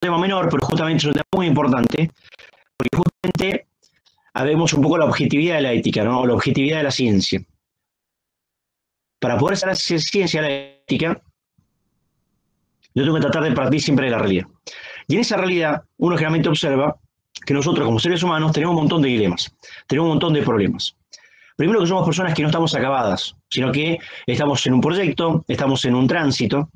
tema menor, pero justamente es un tema muy importante, porque justamente vemos un poco la objetividad de la ética, ¿no? O la objetividad de la ciencia. Para poder hacer ciencia de la ética, yo tengo que tratar de partir siempre de la realidad. Y en esa realidad, uno generalmente observa que nosotros, como seres humanos, tenemos un montón de dilemas, tenemos un montón de problemas. Primero que somos personas que no estamos acabadas, sino que estamos en un proyecto, estamos en un tránsito,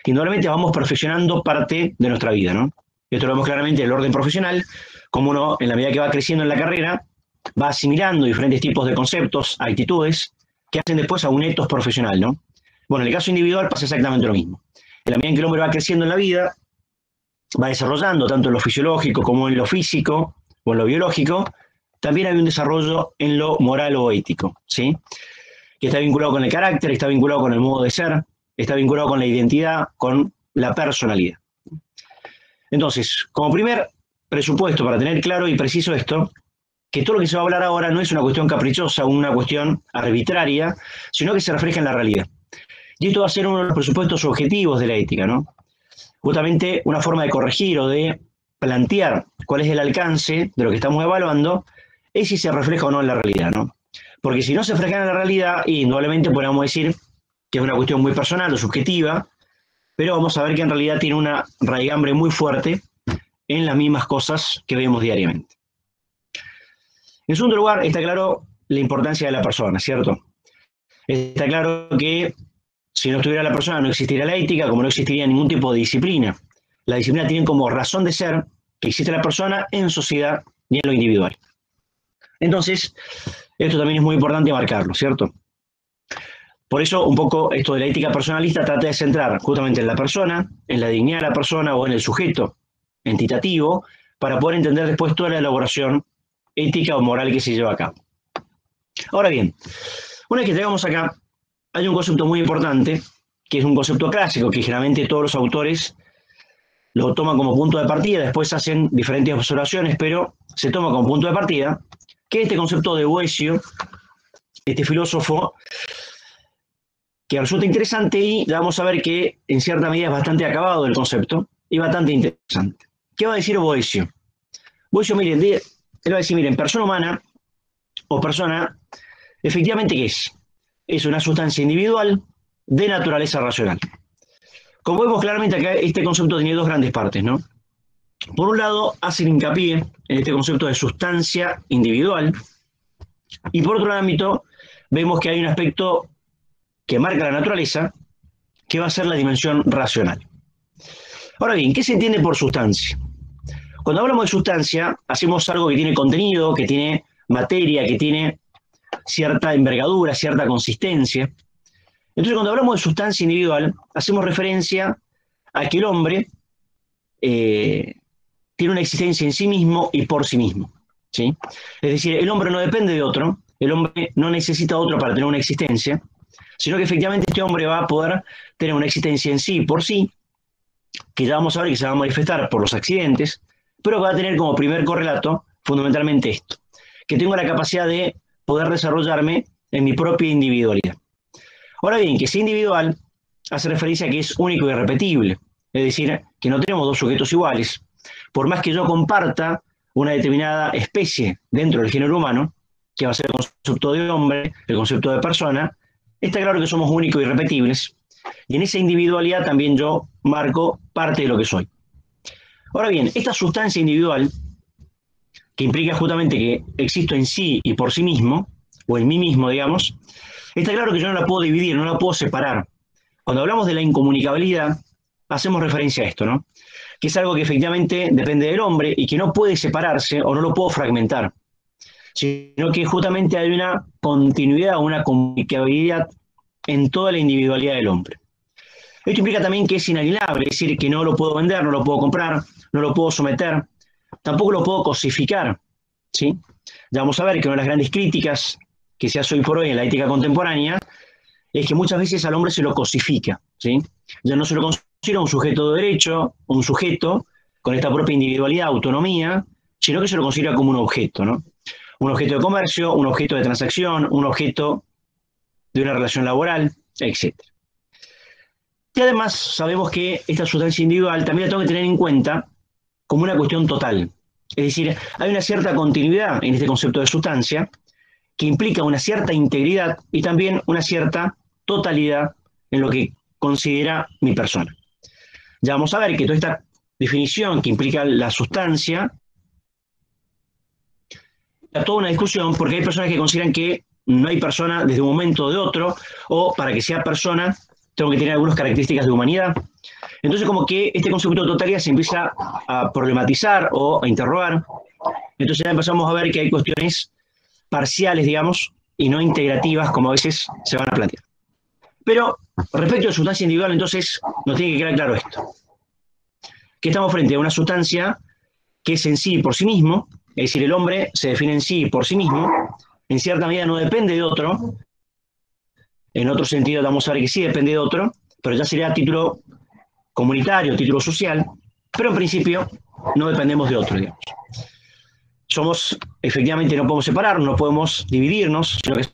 y normalmente vamos perfeccionando parte de nuestra vida, ¿no? Esto lo vemos claramente en el orden profesional, como uno, en la medida que va creciendo en la carrera, va asimilando diferentes tipos de conceptos, actitudes, que hacen después a un ethos profesional, ¿no? Bueno, en el caso individual pasa exactamente lo mismo. En la medida en que el hombre va creciendo en la vida, va desarrollando tanto en lo fisiológico como en lo físico o en lo biológico, también hay un desarrollo en lo moral o ético, ¿sí? Que está vinculado con el carácter, está vinculado con el modo de ser, está vinculado con la identidad, con la personalidad. Entonces, como primer presupuesto para tener claro y preciso esto, que todo lo que se va a hablar ahora no es una cuestión caprichosa o una cuestión arbitraria, sino que se refleja en la realidad. Y esto va a ser uno de los presupuestos objetivos de la ética, ¿no? Justamente una forma de corregir o de plantear cuál es el alcance de lo que estamos evaluando es si se refleja o no en la realidad, ¿no? Porque si no se refleja en la realidad, indudablemente podemos decir que es una cuestión muy personal o subjetiva, pero vamos a ver que en realidad tiene una raigambre muy fuerte en las mismas cosas que vemos diariamente. En segundo lugar, está claro la importancia de la persona, ¿cierto? Está claro que si no estuviera la persona no existiría la ética, como no existiría ningún tipo de disciplina. La disciplina tiene como razón de ser que existe la persona en sociedad y en lo individual. Entonces, esto también es muy importante marcarlo, ¿cierto? Por eso, un poco esto de la ética personalista trata de centrar justamente en la persona, en la dignidad de la persona o en el sujeto entitativo, para poder entender después toda la elaboración ética o moral que se lleva a cabo. Ahora bien, una vez que llegamos acá, hay un concepto muy importante, que es un concepto clásico, que generalmente todos los autores lo toman como punto de partida, después hacen diferentes observaciones, pero se toma como punto de partida, que es este concepto de Boecio, este filósofo, que resulta interesante y ya vamos a ver que en cierta medida es bastante acabado el concepto y bastante interesante. ¿Qué va a decir Boecio? Boecio, miren, él va a decir, miren, persona humana o persona, efectivamente, ¿qué es? Es una sustancia individual de naturaleza racional. Como vemos claramente acá, este concepto tiene dos grandes partes, ¿no? Por un lado, hacen hincapié en este concepto de sustancia individual, y por otro ámbito, vemos que hay un aspecto que marca la naturaleza, que va a ser la dimensión racional. Ahora bien, ¿qué se entiende por sustancia? Cuando hablamos de sustancia, hacemos algo que tiene contenido, que tiene materia, que tiene cierta envergadura, cierta consistencia. Entonces, cuando hablamos de sustancia individual, hacemos referencia a que el hombre tiene una existencia en sí mismo y por sí mismo, ¿sí? Es decir, el hombre no depende de otro, el hombre no necesita otro para tener una existencia, sino que efectivamente este hombre va a poder tener una existencia en sí por sí, que ya vamos a ver que se va a manifestar por los accidentes, pero va a tener como primer correlato fundamentalmente esto, que tengo la capacidad de poder desarrollarme en mi propia individualidad. Ahora bien, que sea individual hace referencia a que es único y irrepetible, es decir, que no tenemos dos sujetos iguales. Por más que yo comparta una determinada especie dentro del género humano, que va a ser el concepto de hombre, el concepto de persona, está claro que somos únicos y irrepetibles, y en esa individualidad también yo marco parte de lo que soy. Ahora bien, esta sustancia individual, que implica justamente que existo en sí y por sí mismo, o en mí mismo, digamos, está claro que yo no la puedo dividir, no la puedo separar. Cuando hablamos de la incomunicabilidad, hacemos referencia a esto, ¿no? Que es algo que efectivamente depende del hombre y que no puede separarse o no lo puedo fragmentar, sino que justamente hay una continuidad, una comunicabilidad en toda la individualidad del hombre. Esto implica también que es inalienable, es decir, que no lo puedo vender, no lo puedo comprar, no lo puedo someter, tampoco lo puedo cosificar, ¿sí? Ya vamos a ver que una de las grandes críticas que se hace hoy por hoy en la ética contemporánea es que muchas veces al hombre se lo cosifica, ¿sí? Ya no se lo considera un sujeto de derecho, un sujeto con esta propia individualidad, autonomía, sino que se lo considera como un objeto, ¿no? Un objeto de comercio, un objeto de transacción, un objeto de una relación laboral, etc. Y además sabemos que esta sustancia individual también la tengo que tener en cuenta como una cuestión total. Es decir, hay una cierta continuidad en este concepto de sustancia que implica una cierta integridad y también una cierta totalidad en lo que considera mi persona. Ya vamos a ver que toda esta definición que implica la sustancia da toda una discusión porque hay personas que consideran que no hay persona desde un momento o de otro, o para que sea persona tengo que tener algunas características de humanidad. Entonces como que este concepto de totalidad se empieza a problematizar o a interrogar. Entonces ya empezamos a ver que hay cuestiones parciales, digamos, y no integrativas como a veces se van a plantear. Pero respecto a la sustancia individual, entonces nos tiene que quedar claro esto. Que estamos frente a una sustancia que es en sí por sí mismo, es decir, el hombre se define en sí por sí mismo, en cierta medida no depende de otro, en otro sentido vamos a ver que sí depende de otro, pero ya sería a título comunitario, título social, pero en principio no dependemos de otro, digamos. Somos, efectivamente, no podemos separarnos, no podemos dividirnos, sino que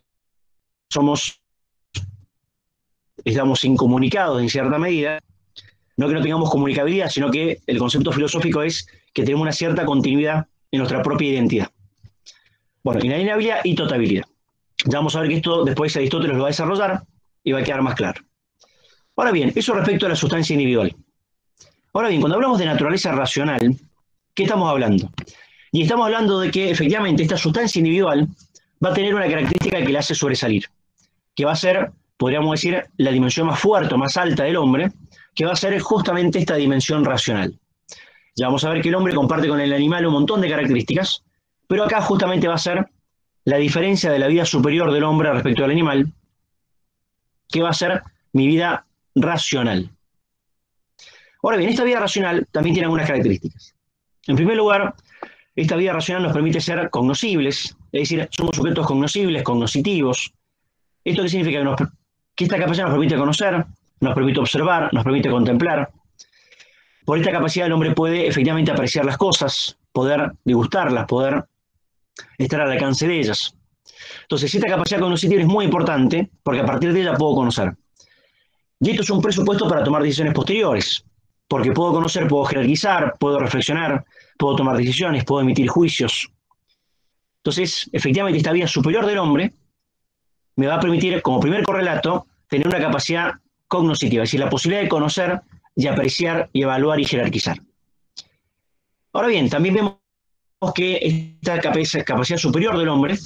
estamos incomunicados en cierta medida. No que no tengamos comunicabilidad, sino que el concepto filosófico es que tenemos una cierta continuidad en nuestra propia identidad. Bueno, inalienabilidad y totabilidad. Ya vamos a ver que esto después Aristóteles lo va a desarrollar y va a quedar más claro. Ahora bien, eso respecto a la sustancia individual. Ahora bien, cuando hablamos de naturaleza racional, ¿qué estamos hablando? Y estamos hablando de que efectivamente esta sustancia individual va a tener una característica que la hace sobresalir, que va a ser, podríamos decir, la dimensión más fuerte, más alta del hombre, que va a ser justamente esta dimensión racional. Ya vamos a ver que el hombre comparte con el animal un montón de características, pero acá justamente va a ser la diferencia de la vida superior del hombre respecto al animal, que va a ser mi vida racional. Ahora bien, esta vida racional también tiene algunas características. En primer lugar, esta vida racional nos permite ser cognoscibles, es decir, somos sujetos cognoscibles, cognoscitivos. ¿Esto qué significa? Que esta capacidad nos permite conocer, nos permite observar, nos permite contemplar. Por esta capacidad el hombre puede efectivamente apreciar las cosas, poder degustarlas, poder estar al alcance de ellas. Entonces, esta capacidad cognoscitiva es muy importante porque a partir de ella puedo conocer. Y esto es un presupuesto para tomar decisiones posteriores, porque puedo conocer, puedo jerarquizar, puedo reflexionar, puedo tomar decisiones, puedo emitir juicios. Entonces, efectivamente, esta vida superior del hombre me va a permitir, como primer correlato, tener una capacidad cognoscitiva, es decir, la posibilidad de conocer y apreciar y evaluar y jerarquizar. Ahora bien, también vemos que esta capacidad superior del hombre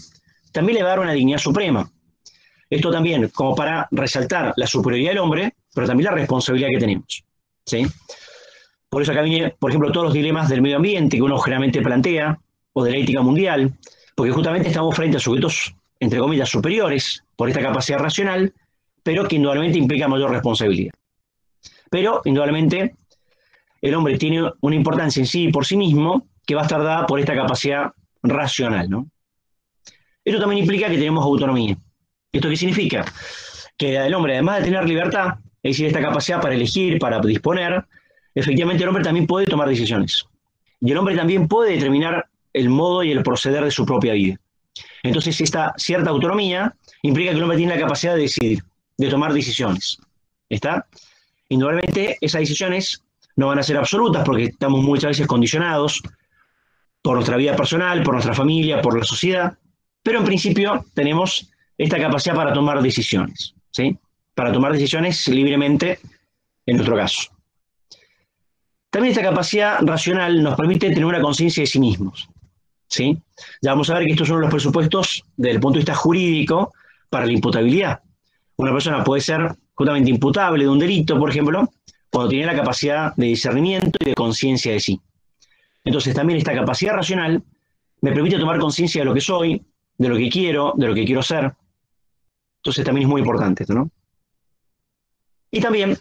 también le va a dar una dignidad suprema. Esto también como para resaltar la superioridad del hombre, pero también la responsabilidad que tenemos. ¿Sí? Por eso acá viene, por ejemplo, todos los dilemas del medio ambiente que uno generalmente plantea, o de la ética mundial, porque justamente estamos frente a sujetos, entre comillas, superiores por esta capacidad racional, pero que indudablemente implica mayor responsabilidad. Pero, indudablemente, el hombre tiene una importancia en sí por sí mismo que va a estar dada por esta capacidad racional, ¿no? Esto también implica que tenemos autonomía. ¿Esto qué significa? Que el hombre, además de tener libertad, es decir, esta capacidad para elegir, para disponer, efectivamente el hombre también puede tomar decisiones. Y el hombre también puede determinar el modo y el proceder de su propia vida. Entonces, esta cierta autonomía implica que el hombre tiene la capacidad de decidir, de tomar decisiones. ¿Está? Indudablemente, esas decisiones no van a ser absolutas porque estamos muchas veces condicionados por nuestra vida personal, por nuestra familia, por la sociedad, pero en principio tenemos esta capacidad para tomar decisiones, ¿sí? Para tomar decisiones libremente en nuestro caso. También esta capacidad racional nos permite tener una conciencia de sí mismos, ¿sí? Ya vamos a ver que estos son los presupuestos desde el punto de vista jurídico para la imputabilidad. Una persona puede ser justamente imputable de un delito, por ejemplo, cuando tiene la capacidad de discernimiento y de conciencia de sí. Entonces también esta capacidad racional me permite tomar conciencia de lo que soy, de lo que quiero ser. Entonces también es muy importante esto, ¿no? Y también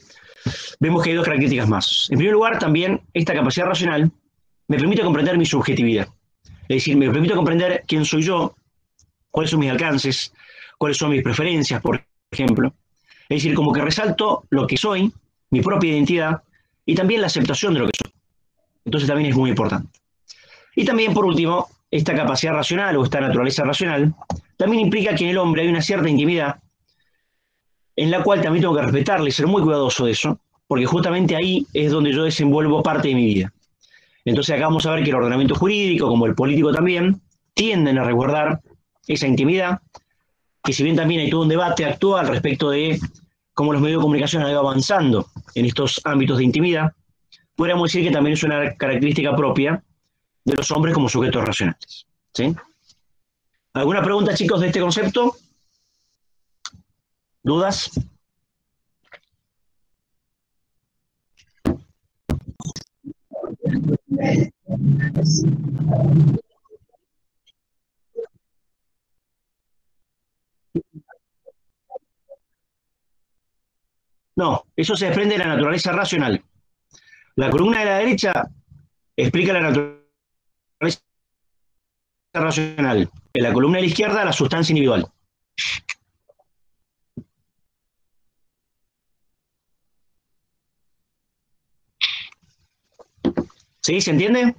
vemos que hay dos características más. En primer lugar, también esta capacidad racional me permite comprender mi subjetividad. Es decir, me permite comprender quién soy yo, cuáles son mis alcances, cuáles son mis preferencias, por ejemplo. Es decir, como que resalto lo que soy, mi propia identidad, y también la aceptación de lo que soy. Entonces también es muy importante. Y también, por último, esta capacidad racional o esta naturaleza racional también implica que en el hombre hay una cierta intimidad en la cual también tengo que respetarle y ser muy cuidadoso de eso, porque justamente ahí es donde yo desenvuelvo parte de mi vida. Entonces acá vamos a ver que el ordenamiento jurídico, como el político también, tienden a resguardar esa intimidad, que si bien también hay todo un debate actual respecto de cómo los medios de comunicación han ido avanzando en estos ámbitos de intimidad, podríamos decir que también es una característica propia de los hombres como sujetos racionales. ¿Sí? ¿Alguna pregunta, chicos, de este concepto? ¿Dudas? No, eso se desprende de la naturaleza racional. La columna de la derecha explica la naturaleza racional. En la columna de la izquierda, la sustancia individual. ¿Sí? ¿Se entiende?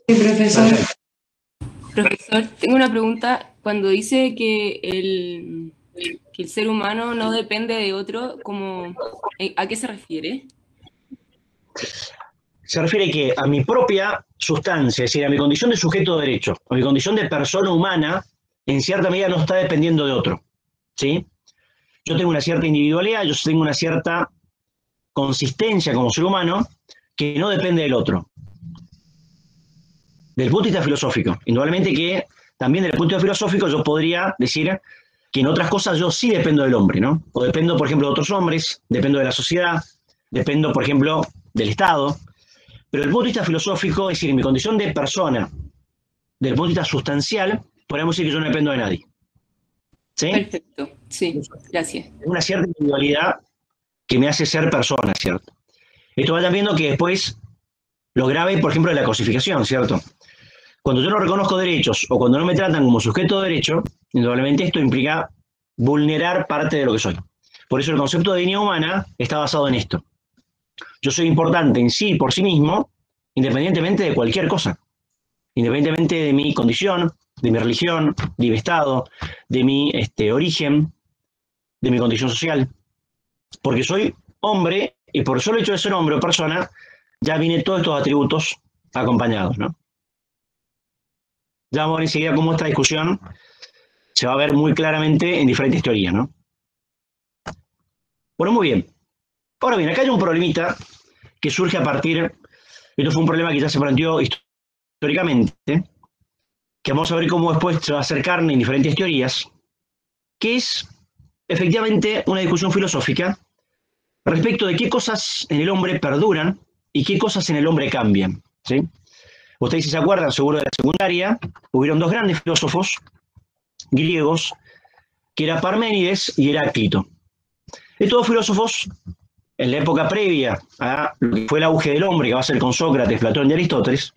Sí, profesor. Perfecto. Profesor, tengo una pregunta. Cuando dice que el ser humano no depende de otro, ¿a qué se refiere? Se refiere que a mi propia sustancia, es decir, a mi condición de sujeto de derecho, a mi condición de persona humana, en cierta medida no está dependiendo de otro. ¿Sí? Yo tengo una cierta individualidad, yo tengo una cierta consistencia como ser humano que no depende del otro. Del punto de vista filosófico. Indudablemente que también desde el punto de vista filosófico yo podría decir que en otras cosas yo sí dependo del hombre, ¿no? O dependo, por ejemplo, de otros hombres, dependo de la sociedad, dependo, por ejemplo, del Estado. Pero desde el punto de vista filosófico, es decir, en mi condición de persona, desde el punto de vista sustancial, podemos decir que yo no dependo de nadie. ¿Sí? Perfecto, sí, gracias. Es una cierta individualidad que me hace ser persona, ¿cierto? Esto vayan viendo que después lo grave, por ejemplo, de la cosificación, ¿cierto? Cuando yo no reconozco derechos o cuando no me tratan como sujeto de derecho, indudablemente esto implica vulnerar parte de lo que soy. Por eso el concepto de dignidad humana está basado en esto. Yo soy importante en sí, por sí mismo, independientemente de cualquier cosa. Independientemente de mi condición, de mi religión, de mi estado, de mi origen, de mi condición social. Porque soy hombre y por solo hecho de ser hombre o persona, ya vienen todos estos atributos acompañados, ¿no? Ya vamos a ver enseguida cómo esta discusión se va a ver muy claramente en diferentes teorías, ¿no? Bueno, muy bien. Ahora bien, acá hay un problemita que surge a partir, esto fue un problema que ya se planteó históricamente, que vamos a ver cómo después se va a hacer carne en diferentes teorías, que es efectivamente una discusión filosófica respecto de qué cosas en el hombre perduran y qué cosas en el hombre cambian, ¿sí? Ustedes si se acuerdan, seguro de la secundaria, hubieron dos grandes filósofos griegos, que era Parménides y Heráclito. Estos dos filósofos, en la época previa a lo que fue el auge del hombre, que va a ser con Sócrates, Platón y Aristóteles,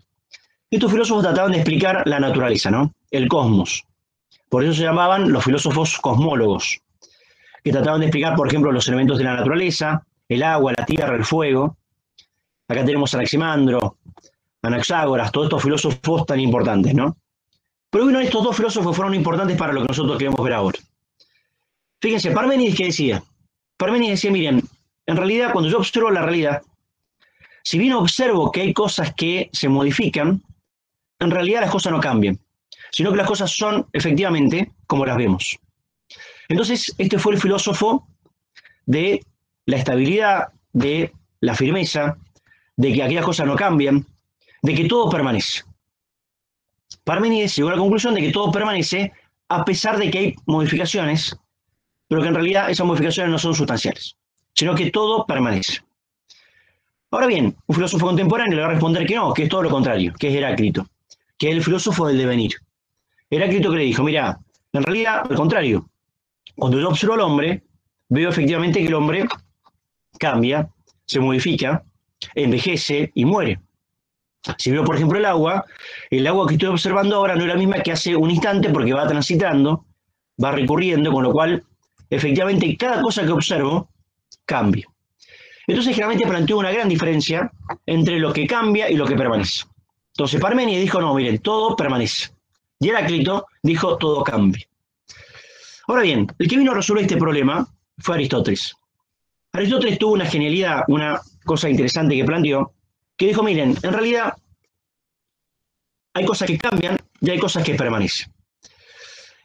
estos filósofos trataban de explicar la naturaleza, ¿no? El cosmos. Por eso se llamaban los filósofos cosmólogos, que trataban de explicar, por ejemplo, los elementos de la naturaleza, el agua, la tierra, el fuego. Acá tenemos a Anaximandro, Anaxágoras, todos estos filósofos tan importantes, ¿no? Pero uno de estos dos filósofos fueron importantes para lo que nosotros queremos ver ahora. Fíjense, Parménides, ¿qué decía? Parménides decía, miren, en realidad, cuando yo observo la realidad, si bien observo que hay cosas que se modifican, en realidad las cosas no cambian, sino que las cosas son efectivamente como las vemos. Entonces, este fue el filósofo de la estabilidad, de la firmeza, de que aquellas cosas no cambian, de que todo permanece. Parménides llegó a la conclusión de que todo permanece a pesar de que hay modificaciones, pero que en realidad esas modificaciones no son sustanciales, sino que todo permanece. Ahora bien, un filósofo contemporáneo le va a responder que no, que es todo lo contrario, que es Heráclito, que es el filósofo del devenir. Heráclito que le dijo, mira, en realidad, al contrario, cuando yo observo al hombre, veo efectivamente que el hombre cambia, se modifica, envejece y muere. Si veo, por ejemplo, el agua que estoy observando ahora no es la misma que hace un instante porque va transitando, va recurriendo, con lo cual, efectivamente, cada cosa que observo cambia. Entonces, generalmente planteó una gran diferencia entre lo que cambia y lo que permanece. Entonces, Parménides dijo, no, miren, todo permanece. Y Heráclito dijo, todo cambia. Ahora bien, el que vino a resolver este problema fue Aristóteles. Aristóteles tuvo una genialidad, una cosa interesante que planteó, que dijo, miren, en realidad hay cosas que cambian y hay cosas que permanecen.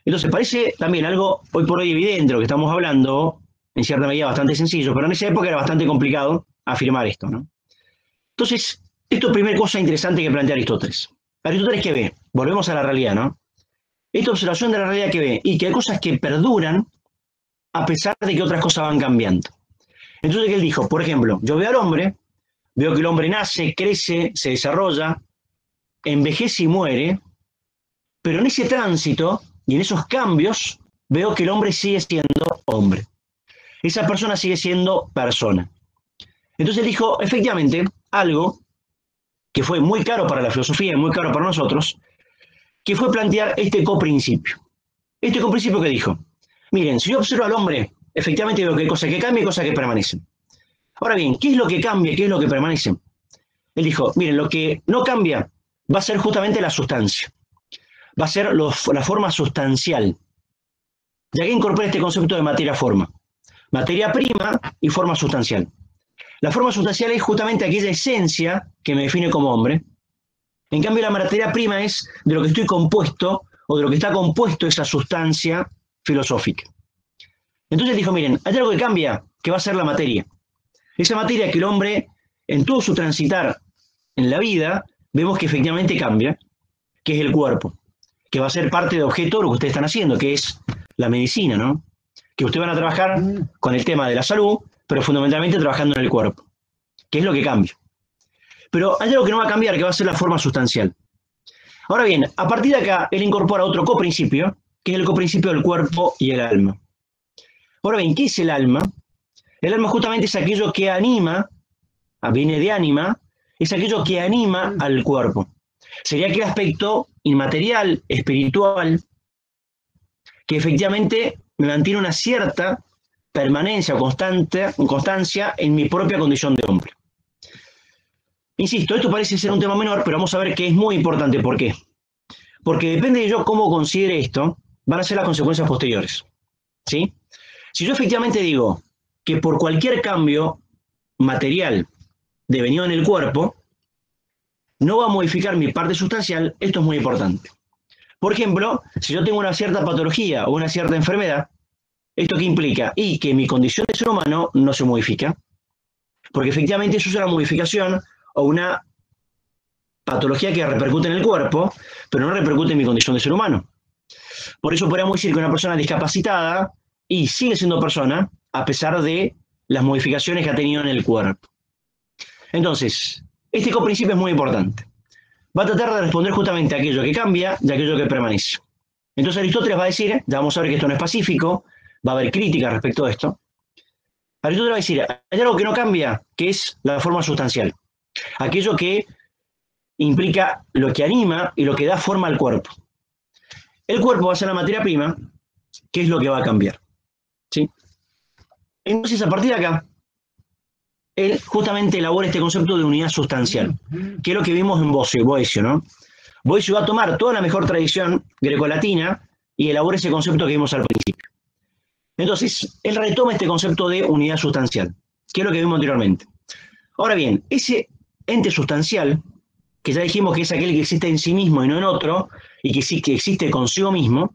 Entonces parece también algo hoy por hoy evidente lo que estamos hablando, en cierta medida bastante sencillo, pero en esa época era bastante complicado afirmar esto, ¿no? Entonces, esto es primera cosa interesante que plantea Aristóteles. Aristóteles, ¿qué ve? Volvemos a la realidad, ¿no? Esta observación de la realidad que ve, y que hay cosas que perduran a pesar de que otras cosas van cambiando. Entonces, ¿qué él dijo? Por ejemplo, yo veo al hombre, veo que el hombre nace, crece, se desarrolla, envejece y muere, pero en ese tránsito y en esos cambios veo que el hombre sigue siendo hombre. Esa persona sigue siendo persona. Entonces él dijo, efectivamente, algo que fue muy caro para la filosofía y muy caro para nosotros, que fue plantear este coprincipio. Este coprincipio que dijo, miren, si yo observo al hombre, efectivamente veo que hay cosas que cambian y cosas que permanecen. Ahora bien, ¿qué es lo que cambia y qué es lo que permanece? Él dijo, miren, lo que no cambia va a ser justamente la sustancia. Va a ser la forma sustancial. Ya que incorpora este concepto de materia-forma. Materia prima y forma sustancial. La forma sustancial es justamente aquella esencia que me define como hombre. En cambio, la materia prima es de lo que estoy compuesto o de lo que está compuesto esa sustancia filosófica. Entonces dijo, miren, hay algo que cambia, que va a ser la materia. Esa materia que el hombre, en todo su transitar en la vida, vemos que efectivamente cambia, que es el cuerpo, que va a ser parte de objeto de lo que ustedes están haciendo, que es la medicina, ¿no? Que ustedes van a trabajar con el tema de la salud, pero fundamentalmente trabajando en el cuerpo, que es lo que cambia. Pero hay algo que no va a cambiar, que va a ser la forma sustancial. Ahora bien, a partir de acá, él incorpora otro coprincipio, que es el coprincipio del cuerpo y el alma. Ahora bien, ¿qué es el alma? El alma justamente es aquello que anima, viene de ánima, es aquello que anima al cuerpo. Sería aquel aspecto inmaterial, espiritual, que efectivamente me mantiene una cierta permanencia o constancia en mi propia condición de hombre. Insisto, esto parece ser un tema menor, pero vamos a ver que es muy importante. ¿Por qué? Porque depende de yo cómo considere esto, van a ser las consecuencias posteriores. ¿Sí? Si yo efectivamente digo que por cualquier cambio material devenido en el cuerpo, no va a modificar mi parte sustancial, esto es muy importante. Por ejemplo, si yo tengo una cierta patología o una cierta enfermedad, ¿esto qué implica? Y que mi condición de ser humano no se modifica, porque efectivamente eso es una modificación o una patología que repercute en el cuerpo, pero no repercute en mi condición de ser humano. Por eso podríamos decir que una persona discapacitada y sigue siendo persona a pesar de las modificaciones que ha tenido en el cuerpo. Entonces, este coprincipio es muy importante. Va a tratar de responder justamente a aquello que cambia y a aquello que permanece. Entonces Aristóteles va a decir, ya vamos a ver que esto no es pacífico, va a haber crítica respecto a esto. Aristóteles va a decir, hay algo que no cambia, que es la forma sustancial. Aquello que implica lo que anima y lo que da forma al cuerpo. El cuerpo va a ser la materia prima, que es lo que va a cambiar. ¿Sí? Entonces, a partir de acá, él justamente elabora este concepto de unidad sustancial, que es lo que vimos en Boecio, ¿no? Boecio va a tomar toda la mejor tradición grecolatina y elabora ese concepto que vimos al principio. Entonces, él retoma este concepto de unidad sustancial, que es lo que vimos anteriormente. Ahora bien, ese ente sustancial, que ya dijimos que es aquel que existe en sí mismo y no en otro, y que sí que existe consigo mismo,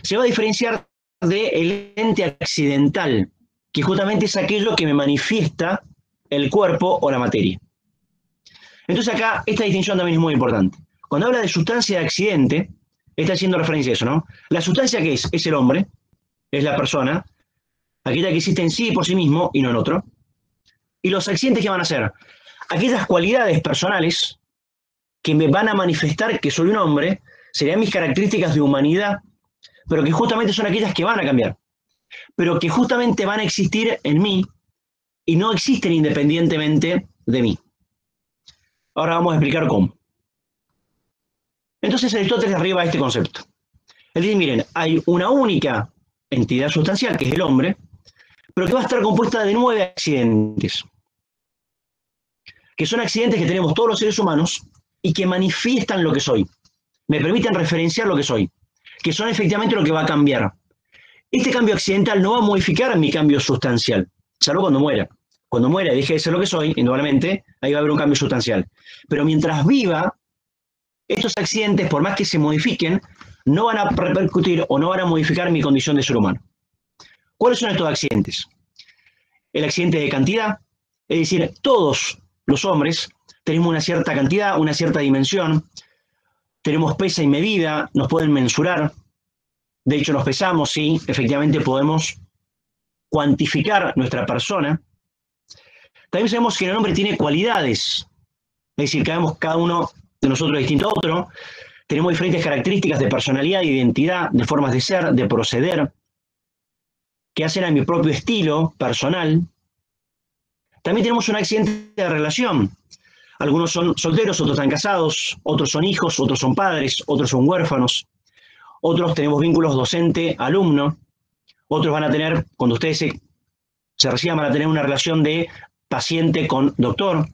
se va a diferenciar del ente accidental, que justamente es aquello que me manifiesta el cuerpo o la materia. Entonces acá esta distinción también es muy importante. Cuando habla de sustancia de accidente, está haciendo referencia a eso, ¿no? La sustancia que es el hombre, es la persona, aquella que existe en sí y por sí mismo y no en otro. Y los accidentes, ¿qué van a ser? Aquellas cualidades personales que me van a manifestar que soy un hombre, serían mis características de humanidad, pero que justamente son aquellas que van a cambiar, pero que justamente van a existir en mí y no existen independientemente de mí. Ahora vamos a explicar cómo. Entonces Aristóteles arriba a este concepto. Él dice, miren, hay una única entidad sustancial, que es el hombre, pero que va a estar compuesta de 9 accidentes, que son accidentes que tenemos todos los seres humanos y que manifiestan lo que soy, me permiten referenciar lo que soy, que son efectivamente lo que va a cambiar. Este cambio accidental no va a modificar mi cambio sustancial, salvo cuando muera. Cuando muera y deje de ser lo que soy, indudablemente, ahí va a haber un cambio sustancial. Pero mientras viva, estos accidentes, por más que se modifiquen, no van a repercutir o no van a modificar mi condición de ser humano. ¿Cuáles son estos accidentes? El accidente de cantidad, es decir, todos los hombres tenemos una cierta cantidad, una cierta dimensión, tenemos pesa y medida, nos pueden mensurar, de hecho nos pesamos, sí, efectivamente podemos cuantificar nuestra persona. También sabemos que el hombre tiene cualidades, es decir, cada uno de nosotros es distinto a otro, tenemos diferentes características de personalidad, de identidad, de formas de ser, de proceder, que hacen a mi propio estilo personal. También tenemos un accidente de relación. Algunos son solteros, otros están casados, otros son hijos, otros son padres, otros son huérfanos, otros tenemos vínculos docente-alumno, otros van a tener, cuando ustedes se reciban, van a tener una relación de paciente con doctor.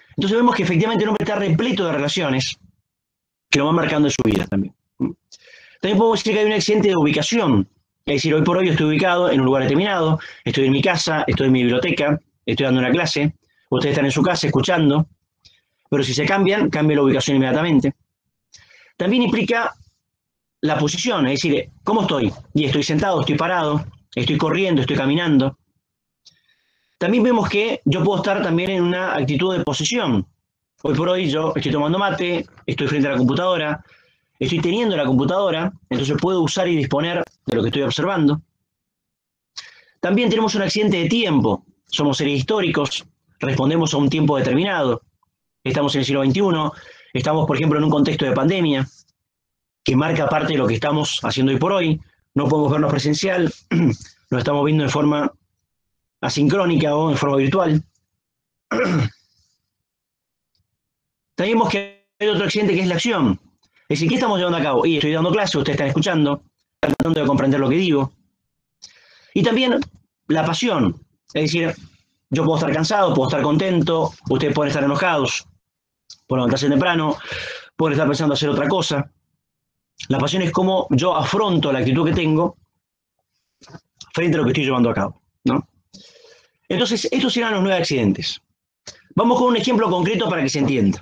Entonces vemos que efectivamente el hombre está repleto de relaciones que lo van marcando en su vida también. También podemos decir que hay un accidente de ubicación, es decir, hoy por hoy estoy ubicado en un lugar determinado, estoy en mi casa, estoy en mi biblioteca, estoy dando una clase, ustedes están en su casa escuchando, pero si se cambian, cambia la ubicación inmediatamente. También implica la posición, es decir, ¿cómo estoy? Y estoy sentado, estoy parado, estoy corriendo, estoy caminando. También vemos que yo puedo estar también en una actitud de posesión. Hoy por hoy yo estoy tomando mate, estoy frente a la computadora, estoy teniendo la computadora, entonces puedo usar y disponer de lo que estoy observando. También tenemos un accidente de tiempo. Somos seres históricos, respondemos a un tiempo determinado. Estamos en el siglo XXI, estamos, por ejemplo, en un contexto de pandemia que marca parte de lo que estamos haciendo hoy por hoy. No podemos vernos presencial, nos estamos viendo de forma asincrónica o en forma virtual. También vemos que hay otro accidente que es la acción. Es decir, ¿qué estamos llevando a cabo? Y estoy dando clase, ustedes están escuchando, están tratando de comprender lo que digo. Y también la pasión. Es decir, yo puedo estar cansado, puedo estar contento, ustedes pueden estar enojados, pueden levantarse temprano, pueden estar pensando hacer otra cosa. La pasión es cómo yo afronto la actitud que tengo frente a lo que estoy llevando a cabo, ¿no? Entonces, estos serán los 9 accidentes. Vamos con un ejemplo concreto para que se entienda.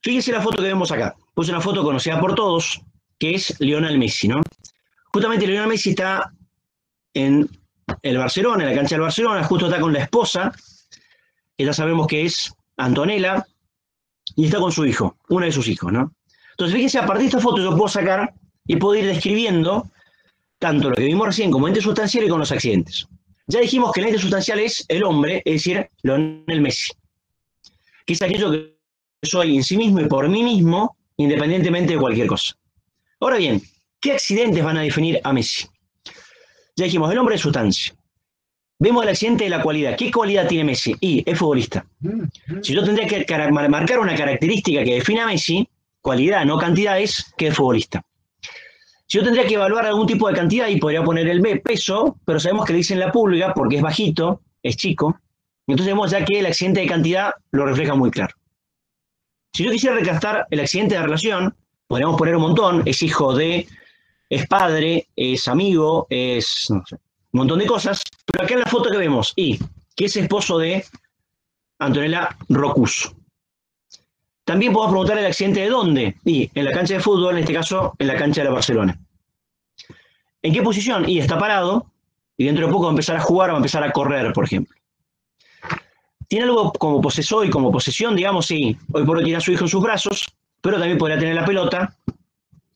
Fíjense la foto que vemos acá. Puse una foto conocida por todos, que es Lionel Messi, ¿no? Justamente Lionel Messi está en el Barcelona, en la cancha del Barcelona, justo está con la esposa, que ya sabemos que es Antonella, y está con su hijo, uno de sus hijos, ¿no? Entonces, fíjense, a partir de esta foto yo puedo sacar y puedo ir describiendo tanto lo que vimos recién como ente sustancial y con los accidentes. Ya dijimos que el ente sustancial es el hombre, es decir, Lionel Messi, que es aquello que soy en sí mismo y por mí mismo, independientemente de cualquier cosa. Ahora bien, ¿qué accidentes van a definir a Messi? Ya dijimos, el hombre es sustancia. Vemos el accidente de la cualidad. ¿Qué cualidad tiene Messi? Y es futbolista. Si yo tendría que marcar una característica que defina a Messi, cualidad, no cantidad, es que es futbolista. Si yo tendría que evaluar algún tipo de cantidad, y podría poner el B, peso, pero sabemos que le dicen la pulga porque es bajito, es chico. Entonces vemos ya que el accidente de cantidad lo refleja muy claro. Si yo quisiera recastar el accidente de relación, podríamos poner un montón, es hijo de, es padre, es amigo, es no sé, un montón de cosas, pero acá en la foto que vemos, y que es esposo de Antonella Roccuzzo. También podemos preguntar el accidente de dónde, y en la cancha de fútbol, en este caso en la cancha de la Barcelona. ¿En qué posición? Y está parado, y dentro de poco va a empezar a jugar o va a empezar a correr, por ejemplo. ¿Tiene algo como posesor y como posesión? Digamos, sí. Hoy por hoy tiene a su hijo en sus brazos, pero también podría tener la pelota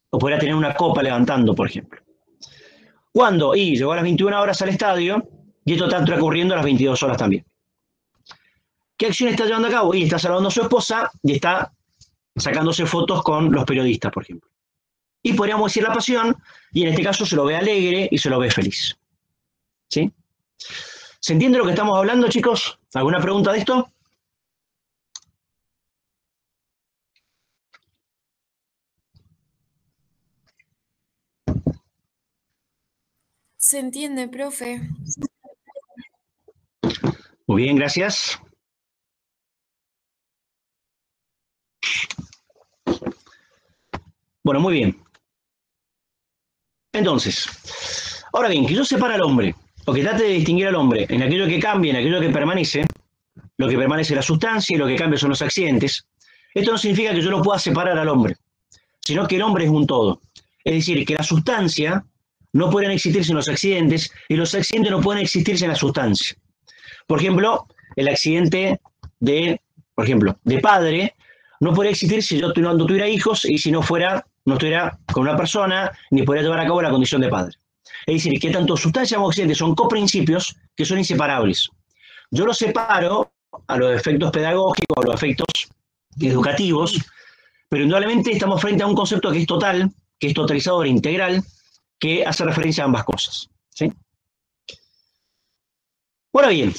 o podría tener una copa levantando, por ejemplo. ¿Cuándo? Y llegó a las 21 horas al estadio y esto está transcurriendo a las 22 horas también. ¿Qué acción está llevando a cabo? Y está saludando a su esposa y está sacándose fotos con los periodistas, por ejemplo. Y podríamos decir la pasión, y en este caso se lo ve alegre y se lo ve feliz. ¿Sí? ¿Se entiende lo que estamos hablando, chicos? ¿Alguna pregunta de esto? Se entiende, profe. Muy bien, gracias. Bueno, muy bien. Entonces, ahora bien, que yo separa al hombre o que trate de distinguir al hombre en aquello que cambia, en aquello que permanece, lo que permanece es la sustancia y lo que cambia son los accidentes. Esto no significa que yo lo pueda separar al hombre, sino que el hombre es un todo. Es decir, que la sustancia no pueden existir sin los accidentes y los accidentes no pueden existir sin la sustancia. Por ejemplo, el accidente de padre no podría existir si yo no tuviera hijos y si no estuviera con una persona ni podría llevar a cabo la condición de padre. Es decir, que tanto sustancia como accidente son coprincipios que son inseparables. Yo los separo a los efectos pedagógicos, a los efectos educativos, pero indudablemente estamos frente a un concepto que es total, que es totalizador, integral, que hace referencia a ambas cosas. ¿Sí? Ahora bien,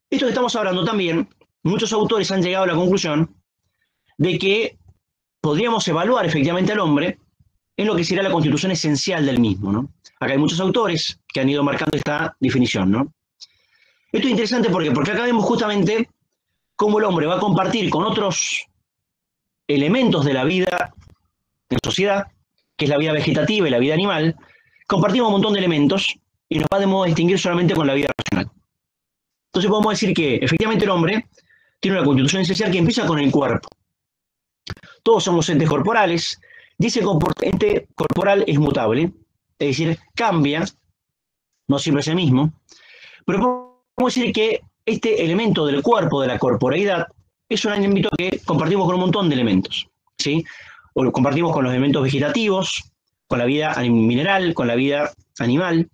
esto que estamos hablando también, muchos autores han llegado a la conclusión de que podríamos evaluar efectivamente al hombre en lo que sería la constitución esencial del mismo, ¿no? Acá hay muchos autores que han ido marcando esta definición, ¿no? Esto es interesante porque acá vemos justamente cómo el hombre va a compartir con otros elementos de la vida en sociedad, que es la vida vegetativa y la vida animal. Compartimos un montón de elementos y nos podemos distinguir solamente con la vida racional. Entonces podemos decir que efectivamente el hombre tiene una constitución esencial que empieza con el cuerpo. Todos somos entes corporales, y ese ente corporal es mutable, es decir, cambia, no siempre es el mismo, pero podemos decir que este elemento del cuerpo, de la corporeidad, es un ámbito que compartimos con un montón de elementos, ¿sí? O lo compartimos con los elementos vegetativos, con la vida mineral, con la vida animal.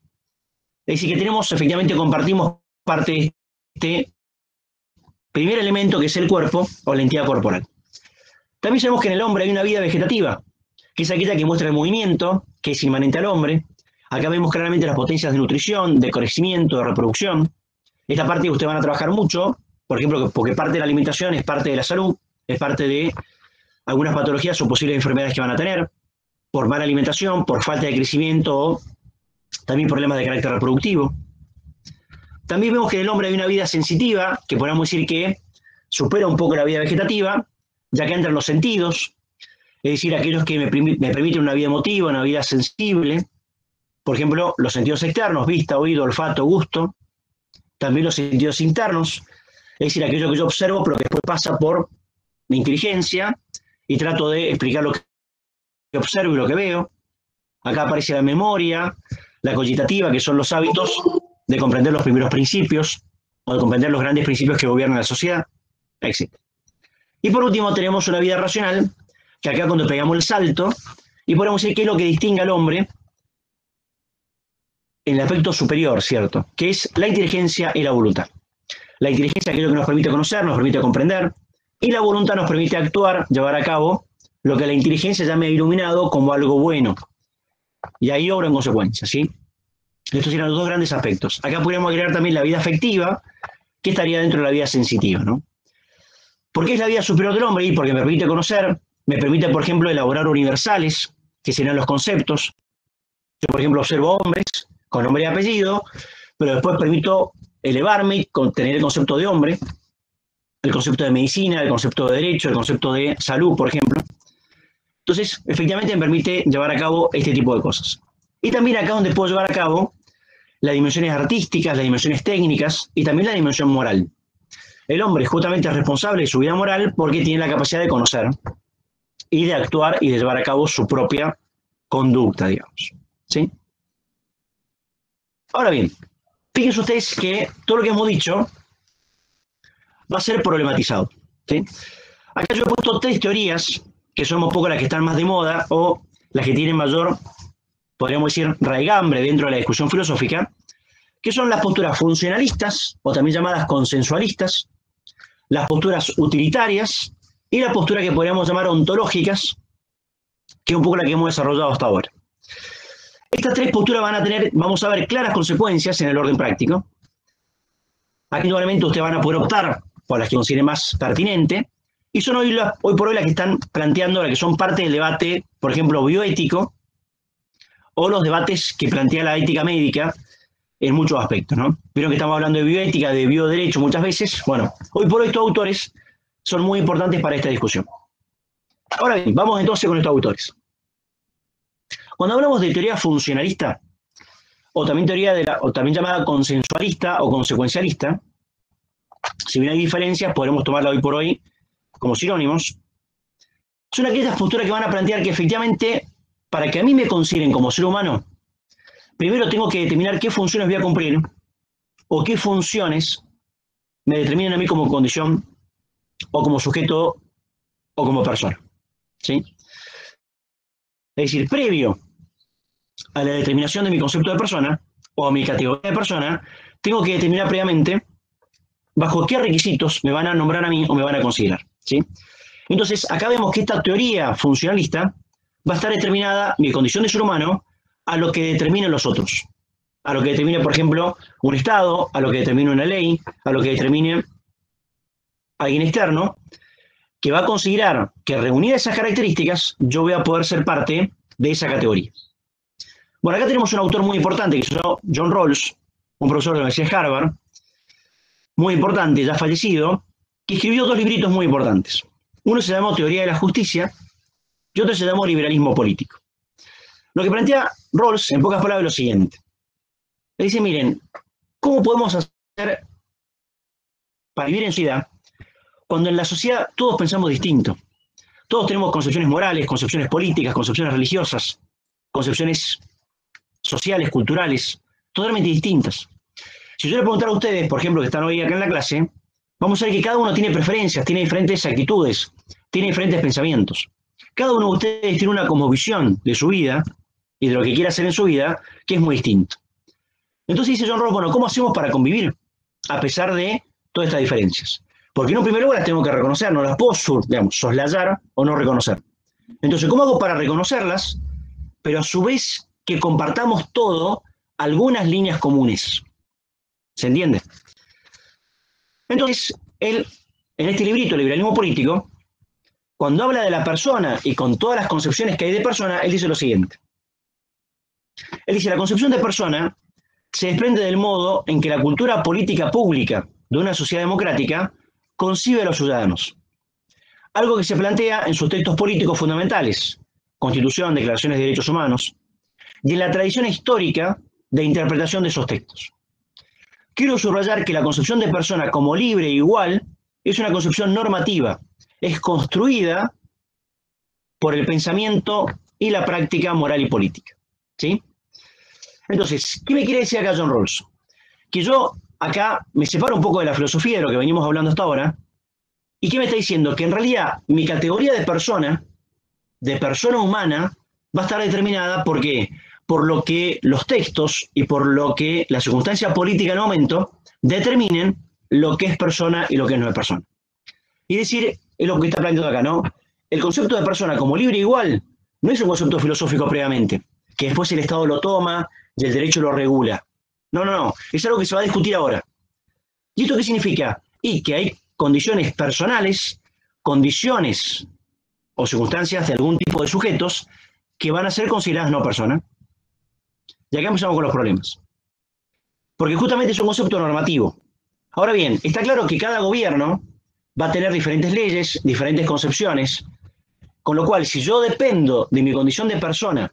Es decir, que efectivamente compartimos parte de este primer elemento que es el cuerpo o la entidad corporal. También sabemos que en el hombre hay una vida vegetativa, que es aquella que muestra el movimiento, que es inmanente al hombre. Acá vemos claramente las potencias de nutrición, de crecimiento, de reproducción. Esta parte que ustedes van a trabajar mucho, por ejemplo, porque parte de la alimentación es parte de la salud, es parte de algunas patologías o posibles enfermedades que van a tener, por mala alimentación, por falta de crecimiento o también problemas de carácter reproductivo. También vemos que en el hombre hay una vida sensitiva, que podemos decir que supera un poco la vida vegetativa, ya que entran los sentidos, es decir, aquellos que me permiten una vida emotiva, una vida sensible. Por ejemplo, los sentidos externos, vista, oído, olfato, gusto. También los sentidos internos, es decir, aquello que yo observo, pero que después pasa por mi inteligencia y trato de explicar lo que observo y lo que veo. Acá aparece la memoria, la cogitativa, que son los hábitos de comprender los primeros principios o de comprender los grandes principios que gobiernan la sociedad, etc. Y por último tenemos una vida racional, que acá cuando pegamos el salto, y podemos decir qué es lo que distingue al hombre en el aspecto superior, ¿cierto? Que es la inteligencia y la voluntad. La inteligencia es aquello que nos permite conocer, nos permite comprender, y la voluntad nos permite actuar, llevar a cabo lo que la inteligencia ya me ha iluminado como algo bueno. Y ahí obra en consecuencia, ¿sí? Estos serían los dos grandes aspectos. Acá podríamos agregar también la vida afectiva, que estaría dentro de la vida sensitiva, ¿no? ¿Por qué es la vida superior del hombre? Y porque me permite conocer, me permite, por ejemplo, elaborar universales, que serían los conceptos. Yo, por ejemplo, observo hombres con nombre y apellido, pero después permito elevarme, tener el concepto de hombre, el concepto de medicina, el concepto de derecho, el concepto de salud, por ejemplo. Entonces, efectivamente me permite llevar a cabo este tipo de cosas. Y también acá donde puedo llevar a cabo las dimensiones artísticas, las dimensiones técnicas y también la dimensión moral. El hombre justamente es responsable de su vida moral porque tiene la capacidad de conocer y de actuar y de llevar a cabo su propia conducta, digamos. ¿Sí? Ahora bien, fíjense ustedes que todo lo que hemos dicho va a ser problematizado. ¿Sí? Acá yo he puesto 3 teorías, que son un poco las que están más de moda o las que tienen mayor, podríamos decir, raigambre dentro de la discusión filosófica, que son las posturas funcionalistas, o también llamadas consensualistas, las posturas utilitarias y la postura que podríamos llamar ontológicas, que es un poco la que hemos desarrollado hasta ahora. Estas 3 posturas van a tener, vamos a ver, claras consecuencias en el orden práctico. Aquí nuevamente ustedes van a poder optar por las que consideren más pertinente, y son hoy por hoy las que están planteando, las que son parte del debate, por ejemplo, bioético, o los debates que plantea la ética médica en muchos aspectos, ¿no? Vieron que estamos hablando de bioética, de bioderecho muchas veces. Bueno, hoy por hoy estos autores son muy importantes para esta discusión. Ahora bien, vamos entonces con estos autores. Cuando hablamos de teoría funcionalista, o también o también llamada consensualista o consecuencialista. Si bien hay diferencias, podremos tomarla hoy por hoy como sinónimos. Son aquellas posturas que van a plantear que efectivamente, para que a mí me consideren como ser humano, primero tengo que determinar qué funciones voy a cumplir o qué funciones me determinan a mí como condición o como sujeto o como persona. ¿Sí? Es decir, previo a la determinación de mi concepto de persona o a mi categoría de persona, tengo que determinar previamente bajo qué requisitos me van a nombrar a mí o me van a considerar. ¿Sí? Entonces, acá vemos que esta teoría funcionalista va a estar determinada, mi condición de ser humano, a lo que determinen los otros. A lo que determine, por ejemplo, un Estado, a lo que determine una ley, a lo que determine alguien externo, que va a considerar que reunidas esas características, yo voy a poder ser parte de esa categoría. Bueno, acá tenemos un autor muy importante, que es John Rawls, un profesor de la Universidad de Harvard, muy importante, ya fallecido, que escribió 2 libritos muy importantes. Uno se llamó Teoría de la Justicia y otro se llamó Liberalismo Político. Lo que plantea Rawls, en pocas palabras, es lo siguiente. Le dice, miren, ¿cómo podemos hacer para vivir en sociedad cuando en la sociedad todos pensamos distinto? Todos tenemos concepciones morales, concepciones políticas, concepciones religiosas, concepciones sociales, culturales, totalmente distintas. Si yo le preguntara a ustedes, por ejemplo, que están hoy acá en la clase, vamos a ver que cada uno tiene preferencias, tiene diferentes actitudes, tiene diferentes pensamientos. Cada uno de ustedes tiene una cosmovisión de su vida y de lo que quiere hacer en su vida, que es muy distinto. Entonces dice John Rawls, bueno, ¿cómo hacemos para convivir a pesar de todas estas diferencias? Porque en un primer lugar las tengo que reconocer, no las puedo, soslayar o no reconocer. Entonces, ¿cómo hago para reconocerlas, pero a su vez que compartamos todo algunas líneas comunes? ¿Se entiende? Entonces, él, en este librito, Liberalismo Político, cuando habla de la persona y con todas las concepciones que hay de persona, él dice lo siguiente. Él dice, la concepción de persona se desprende del modo en que la cultura política pública de una sociedad democrática concibe a los ciudadanos. Algo que se plantea en sus textos políticos fundamentales, Constitución, Declaraciones de Derechos Humanos, y en la tradición histórica de interpretación de esos textos. Quiero subrayar que la concepción de persona como libre e igual es una concepción normativa, es construida por el pensamiento y la práctica moral y política. ¿Sí? Entonces, ¿qué me quiere decir acá John Rawls? Que yo acá me separo un poco de la filosofía de lo que venimos hablando hasta ahora, y ¿qué me está diciendo? Que en realidad mi categoría de persona humana, va a estar determinada ¿por qué? Por lo que los textos y por lo que la circunstancia política en el momento determinen lo que es persona y lo que no es persona. Y decir, es lo que está planteando acá, ¿no? El concepto de persona como libre e igual no es un concepto filosófico previamente, que después el Estado lo toma y el derecho lo regula. No, no, no. Es algo que se va a discutir ahora. ¿Y esto qué significa? Y que hay condiciones personales, condiciones o circunstancias de algún tipo de sujetos que van a ser consideradas no personas. Y acá empezamos con los problemas. Porque justamente es un concepto normativo. Ahora bien, está claro que cada gobierno va a tener diferentes leyes, diferentes concepciones, con lo cual si yo dependo de mi condición de persona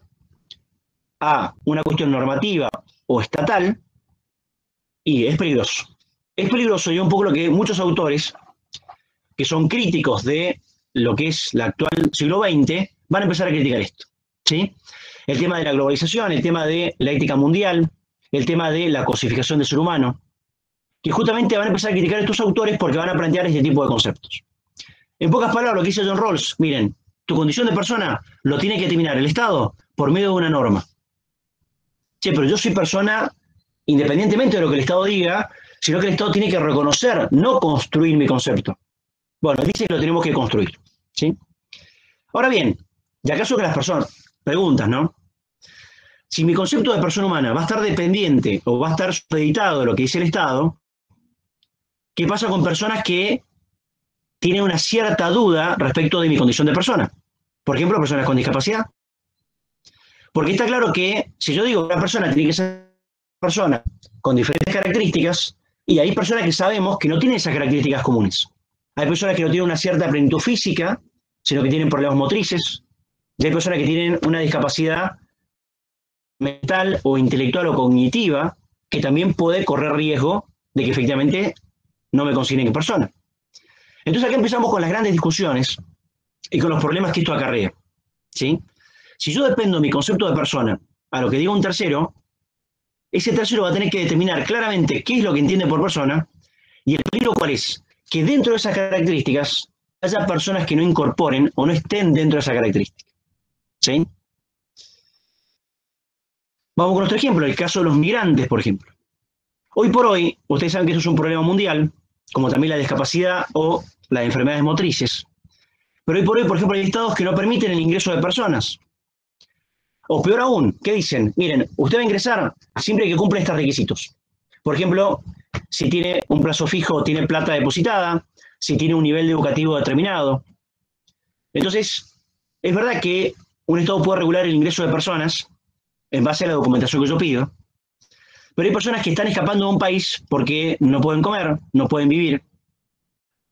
a una cuestión normativa o estatal, y es peligroso. Es peligroso y un poco lo que muchos autores que son críticos de lo que es la actual siglo XX van a empezar a criticar esto. ¿Sí? El tema de la globalización, el tema de la ética mundial, el tema de la cosificación del ser humano, que justamente van a empezar a criticar a estos autores porque van a plantear este tipo de conceptos. En pocas palabras, lo que dice John Rawls, miren, tu condición de persona lo tiene que determinar el Estado por medio de una norma. Che, pero yo soy persona independientemente de lo que el Estado diga, sino que el Estado tiene que reconocer, no construir mi concepto. Bueno, dice que lo tenemos que construir. ¿Sí? Ahora bien, ¿y acaso que las personas preguntan, ¿no? Si mi concepto de persona humana va a estar dependiente o va a estar supeditado a lo que dice el Estado, ¿qué pasa con personas que tienen una cierta duda respecto de mi condición de persona? Por ejemplo, personas con discapacidad. Porque está claro que si yo digo que una persona tiene que ser persona con diferentes características, y hay personas que sabemos que no tienen esas características comunes. Hay personas que no tienen una cierta plenitud física, sino que tienen problemas motrices, y hay personas que tienen una discapacidad mental o intelectual o cognitiva que también puede correr riesgo de que efectivamente no me consideren persona. Entonces acá empezamos con las grandes discusiones y con los problemas que esto acarrea, ¿sí? Si yo dependo de mi concepto de persona a lo que diga un tercero, ese tercero va a tener que determinar claramente qué es lo que entiende por persona y el peligro cuál es, que dentro de esas características haya personas que no incorporen o no estén dentro de esa característica, ¿sí? Vamos con nuestro ejemplo, el caso de los migrantes, por ejemplo. Hoy por hoy, ustedes saben que eso es un problema mundial, como también la discapacidad o las enfermedades motrices. Pero hoy por hoy, por ejemplo, hay estados que no permiten el ingreso de personas. O peor aún, ¿qué dicen? Miren, usted va a ingresar siempre que cumpla estos requisitos. Por ejemplo, si tiene un plazo fijo, tiene plata depositada, si tiene un nivel educativo determinado. Entonces, es verdad que un Estado puede regular el ingreso de personas en base a la documentación que yo pido, pero hay personas que están escapando de un país porque no pueden comer, no pueden vivir,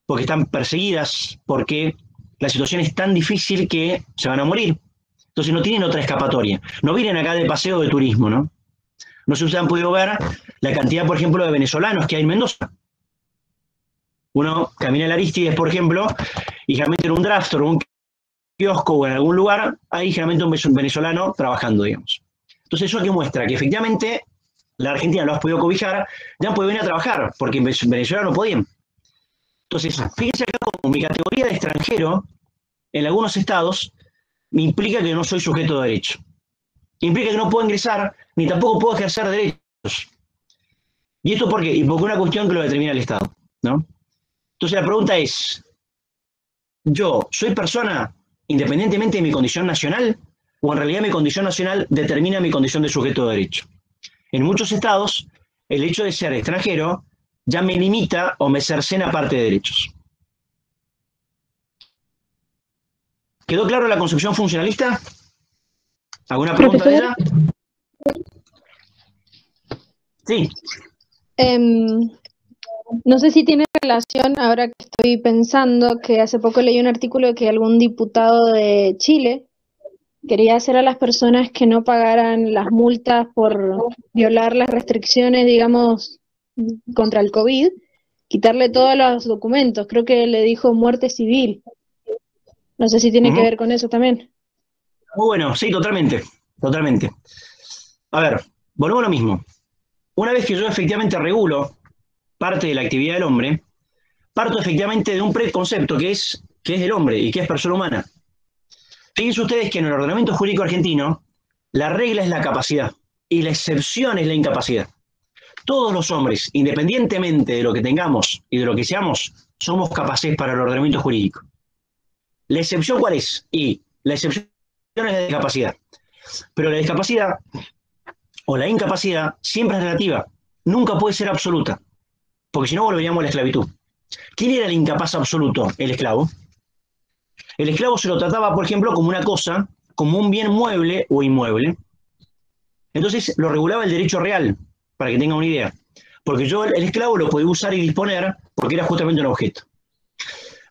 porque están perseguidas, porque la situación es tan difícil que se van a morir. Entonces no tienen otra escapatoria. No vienen acá de paseo de turismo, ¿no? No sé si ustedes han podido ver la cantidad, por ejemplo, de venezolanos que hay en Mendoza. Uno camina en Arístides, por ejemplo, y generalmente en un draft o en un kiosco o en algún lugar hay generalmente un venezolano trabajando, digamos. Entonces eso que muestra que efectivamente la Argentina lo has podido cobijar, ya han podido venir a trabajar, porque en Venezuela no podían. Entonces, fíjense acá como mi categoría de extranjero, en algunos estados, me implica que no soy sujeto de derecho. Implica que no puedo ingresar, ni tampoco puedo ejercer derechos. ¿Y esto por qué? Y porque es una cuestión que lo determina el Estado, ¿no? Entonces la pregunta es, ¿yo soy persona independientemente de mi condición nacional? ¿O en realidad mi condición nacional determina mi condición de sujeto de derecho? En muchos estados, el hecho de ser extranjero ya me limita o me cercena parte de derechos. ¿Quedó claro la concepción funcionalista? ¿Alguna pregunta de Profesor, ella? Sí. em, no sé si tiene relación, ahora que estoy pensando, que hace poco leí un artículo de que algún diputado de Chile quería hacer a las personas que no pagaran las multas por violar las restricciones, digamos, contra el COVID, quitarle todos los documentos. Creo que le dijo muerte civil. No sé si tiene que Uh-huh. ver con eso también. Muy bueno, sí, totalmente. Totalmente. A ver, volvemos a lo mismo. Una vez que yo efectivamente regulo parte de la actividad del hombre, parto efectivamente de un preconcepto que es el hombre y que es persona humana. Fíjense ustedes que en el ordenamiento jurídico argentino, la regla es la capacidad y la excepción es la incapacidad. Todos los hombres, independientemente de lo que tengamos y de lo que seamos, somos capaces para el ordenamiento jurídico. ¿La excepción cuál es? Y la excepción es la discapacidad. Pero la discapacidad o la incapacidad siempre es relativa, nunca puede ser absoluta, porque si no volveríamos a la esclavitud. ¿Quién era el incapaz absoluto? El esclavo. El esclavo se lo trataba, por ejemplo, como una cosa, como un bien mueble o inmueble. Entonces lo regulaba el derecho real, para que tengan una idea. Porque yo el esclavo lo podía usar y disponer porque era justamente un objeto.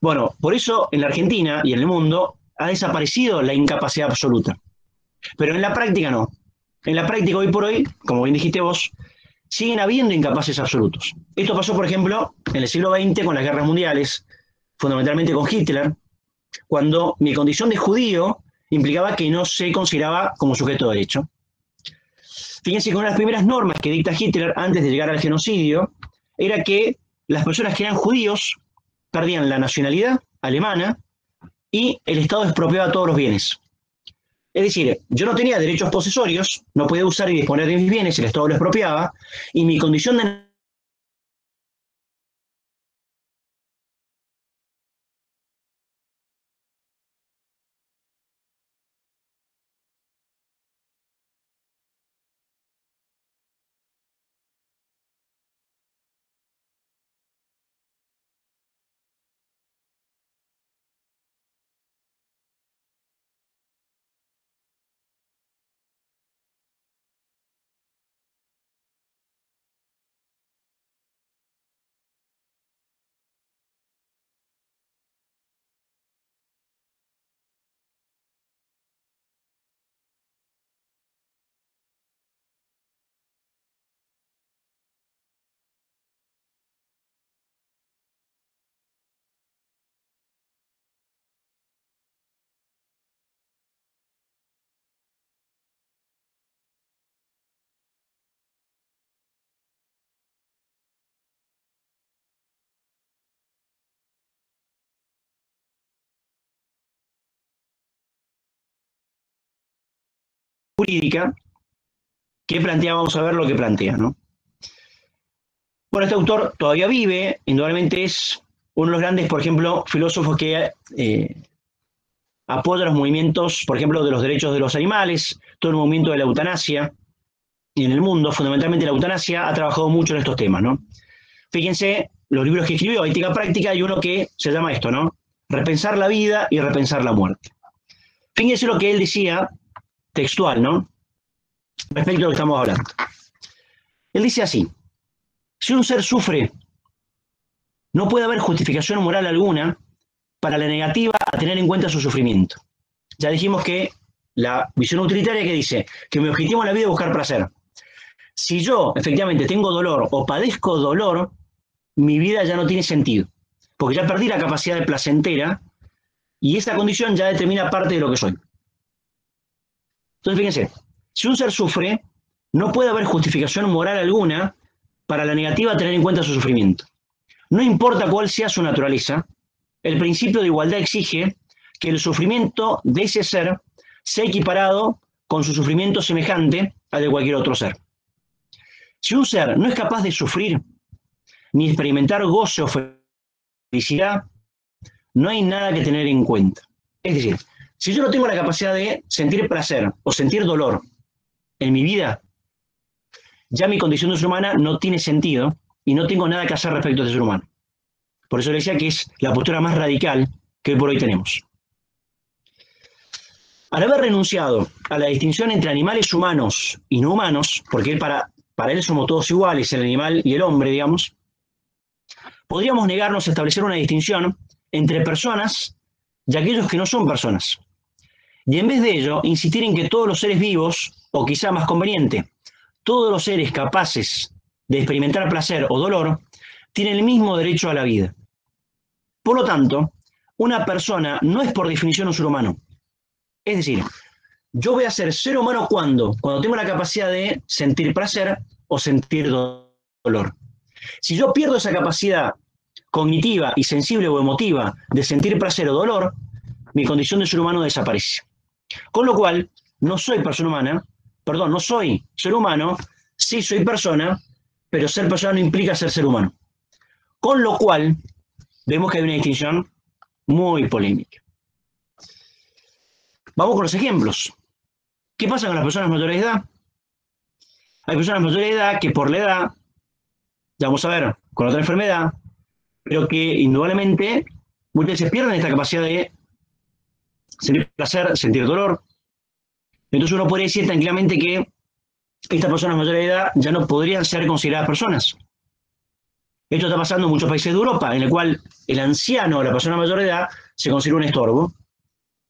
Bueno, por eso en la Argentina y en el mundo ha desaparecido la incapacidad absoluta. Pero en la práctica no. En la práctica hoy por hoy, como bien dijiste vos, siguen habiendo incapaces absolutos. Esto pasó, por ejemplo, en el siglo XX con las guerras mundiales, fundamentalmente con Hitler, cuando mi condición de judío implicaba que no se consideraba como sujeto de derecho. Fíjense que una de las primeras normas que dicta Hitler antes de llegar al genocidio era que las personas que eran judíos perdían la nacionalidad alemana y el Estado expropiaba todos los bienes. Es decir, yo no tenía derechos posesorios, no podía usar y disponer de mis bienes, el Estado lo expropiaba, y mi condición de jurídica que plantea, vamos a ver lo que plantea, ¿no? Bueno, este autor todavía vive, indudablemente es uno de los grandes, por ejemplo, filósofos que apoya los movimientos, por ejemplo, de los derechos de los animales, todo el movimiento de la eutanasia en el mundo, fundamentalmente la eutanasia, ha trabajado mucho en estos temas, ¿no? Fíjense los libros que escribió, Ética Práctica, y uno que se llama esto, ¿no? Repensar la vida y repensar la muerte. Fíjense lo que él decía, textual, ¿no? Respecto a lo que estamos hablando. Él dice así: si un ser sufre, no puede haber justificación moral alguna para la negativa a tener en cuenta su sufrimiento. Ya dijimos que la visión utilitaria que dice que mi objetivo en la vida es buscar placer. Si yo efectivamente tengo dolor o padezco dolor, mi vida ya no tiene sentido, porque ya perdí la capacidad de placentera y esa condición ya determina parte de lo que soy. Entonces fíjense, si un ser sufre, no puede haber justificación moral alguna para la negativa a tener en cuenta su sufrimiento. No importa cuál sea su naturaleza, el principio de igualdad exige que el sufrimiento de ese ser sea equiparado con su sufrimiento semejante al de cualquier otro ser. Si un ser no es capaz de sufrir ni experimentar goce o felicidad, no hay nada que tener en cuenta. Es decir, si yo no tengo la capacidad de sentir placer o sentir dolor en mi vida, ya mi condición de ser humana no tiene sentido y no tengo nada que hacer respecto a este ser humano. Por eso le decía que es la postura más radical que hoy por hoy tenemos. Al haber renunciado a la distinción entre animales humanos y no humanos, porque para él somos todos iguales, el animal y el hombre, digamos, podríamos negarnos a establecer una distinción entre personas y aquellos que no son personas. Y en vez de ello, insistir en que todos los seres vivos, o quizá más conveniente, todos los seres capaces de experimentar placer o dolor, tienen el mismo derecho a la vida. Por lo tanto, una persona no es por definición un ser humano. Es decir, yo voy a ser ser humano cuando tengo la capacidad de sentir placer o sentir dolor. Si yo pierdo esa capacidad cognitiva y sensible o emotiva de sentir placer o dolor, mi condición de ser humano desaparece. Con lo cual, no soy persona humana, no soy ser humano, sí soy persona, pero ser persona no implica ser humano. Con lo cual, vemos que hay una distinción muy polémica. Vamos con los ejemplos. ¿Qué pasa con las personas mayores de edad? Hay personas mayores de edad que por la edad, ya vamos a ver, con otra enfermedad, pero que indudablemente muchas veces pierden esta capacidad de sentir placer, sentir dolor. Entonces uno podría decir tranquilamente que estas personas mayores de edad ya no podrían ser consideradas personas. Esto está pasando en muchos países de Europa, en el cual el anciano o la persona mayor de edad se considera un estorbo,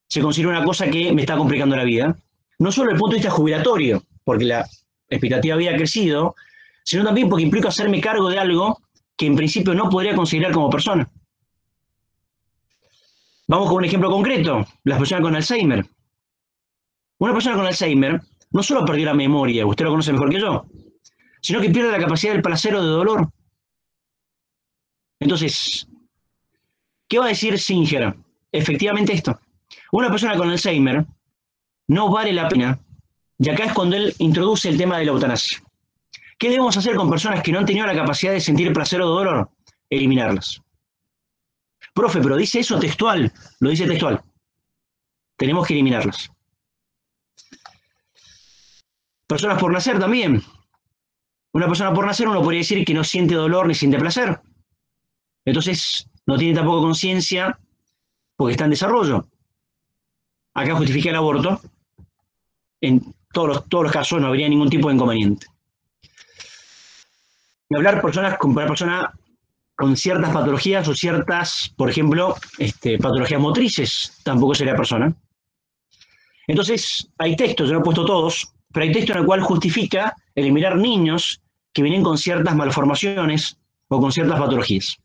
se considera una cosa que me está complicando la vida, no solo desde el punto de vista jubilatorio, porque la expectativa de vida ha crecido, sino también porque implica hacerme cargo de algo que en principio no podría considerar como persona. Vamos con un ejemplo concreto, las personas con Alzheimer. Una persona con Alzheimer no solo perdió la memoria, usted lo conoce mejor que yo, sino que pierde la capacidad del placer o de dolor. Entonces, ¿qué va a decir Singer? Efectivamente esto. Una persona con Alzheimer no vale la pena, y acá es cuando él introduce el tema de la eutanasia. ¿Qué debemos hacer con personas que no han tenido la capacidad de sentir placer o dolor? Eliminarlas. Profe, pero dice eso textual, lo dice textual. Tenemos que eliminarlas. Personas por nacer también. Una persona por nacer uno podría decir que no siente dolor ni siente placer. Entonces no tiene tampoco conciencia porque está en desarrollo. Acá justifica el aborto. En todos los casos no habría ningún tipo de inconveniente. Y hablar con una persona con ciertas patologías o ciertas, por ejemplo, patologías motrices, tampoco sería persona. Entonces, hay textos, yo no he puesto todos, pero hay textos en el cual justifica eliminar niños que vienen con ciertas malformaciones o con ciertas patologías.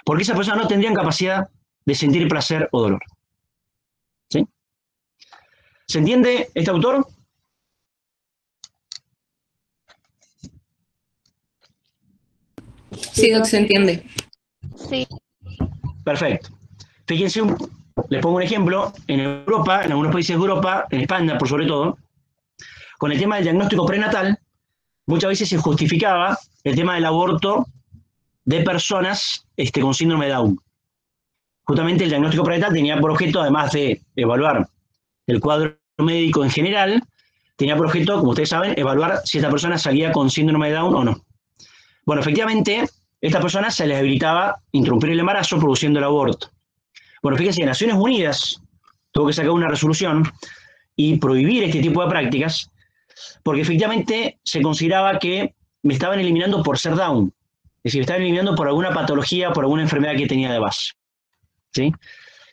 Porque esas personas no tendrían capacidad de sentir placer o dolor. ¿Sí? ¿Se entiende este autor? Sí, Doc, se entiende. Sí. Perfecto. Fíjense, les pongo un ejemplo. En Europa, en algunos países de Europa, en España por sobre todo, con el tema del diagnóstico prenatal, muchas veces se justificaba el tema del aborto de personas con síndrome de Down. Justamente el diagnóstico prenatal tenía por objeto, además de evaluar el cuadro médico en general, tenía por objeto, como ustedes saben, evaluar si esta persona salía con síndrome de Down o no. Bueno, efectivamente, a esta persona se les habilitaba interrumpir el embarazo produciendo el aborto. Bueno, fíjense, Naciones Unidas tuvo que sacar una resolución y prohibir este tipo de prácticas, porque efectivamente se consideraba que me estaban eliminando por ser Down. Es decir, me estaban eliminando por alguna patología, por alguna enfermedad que tenía de base. ¿Sí?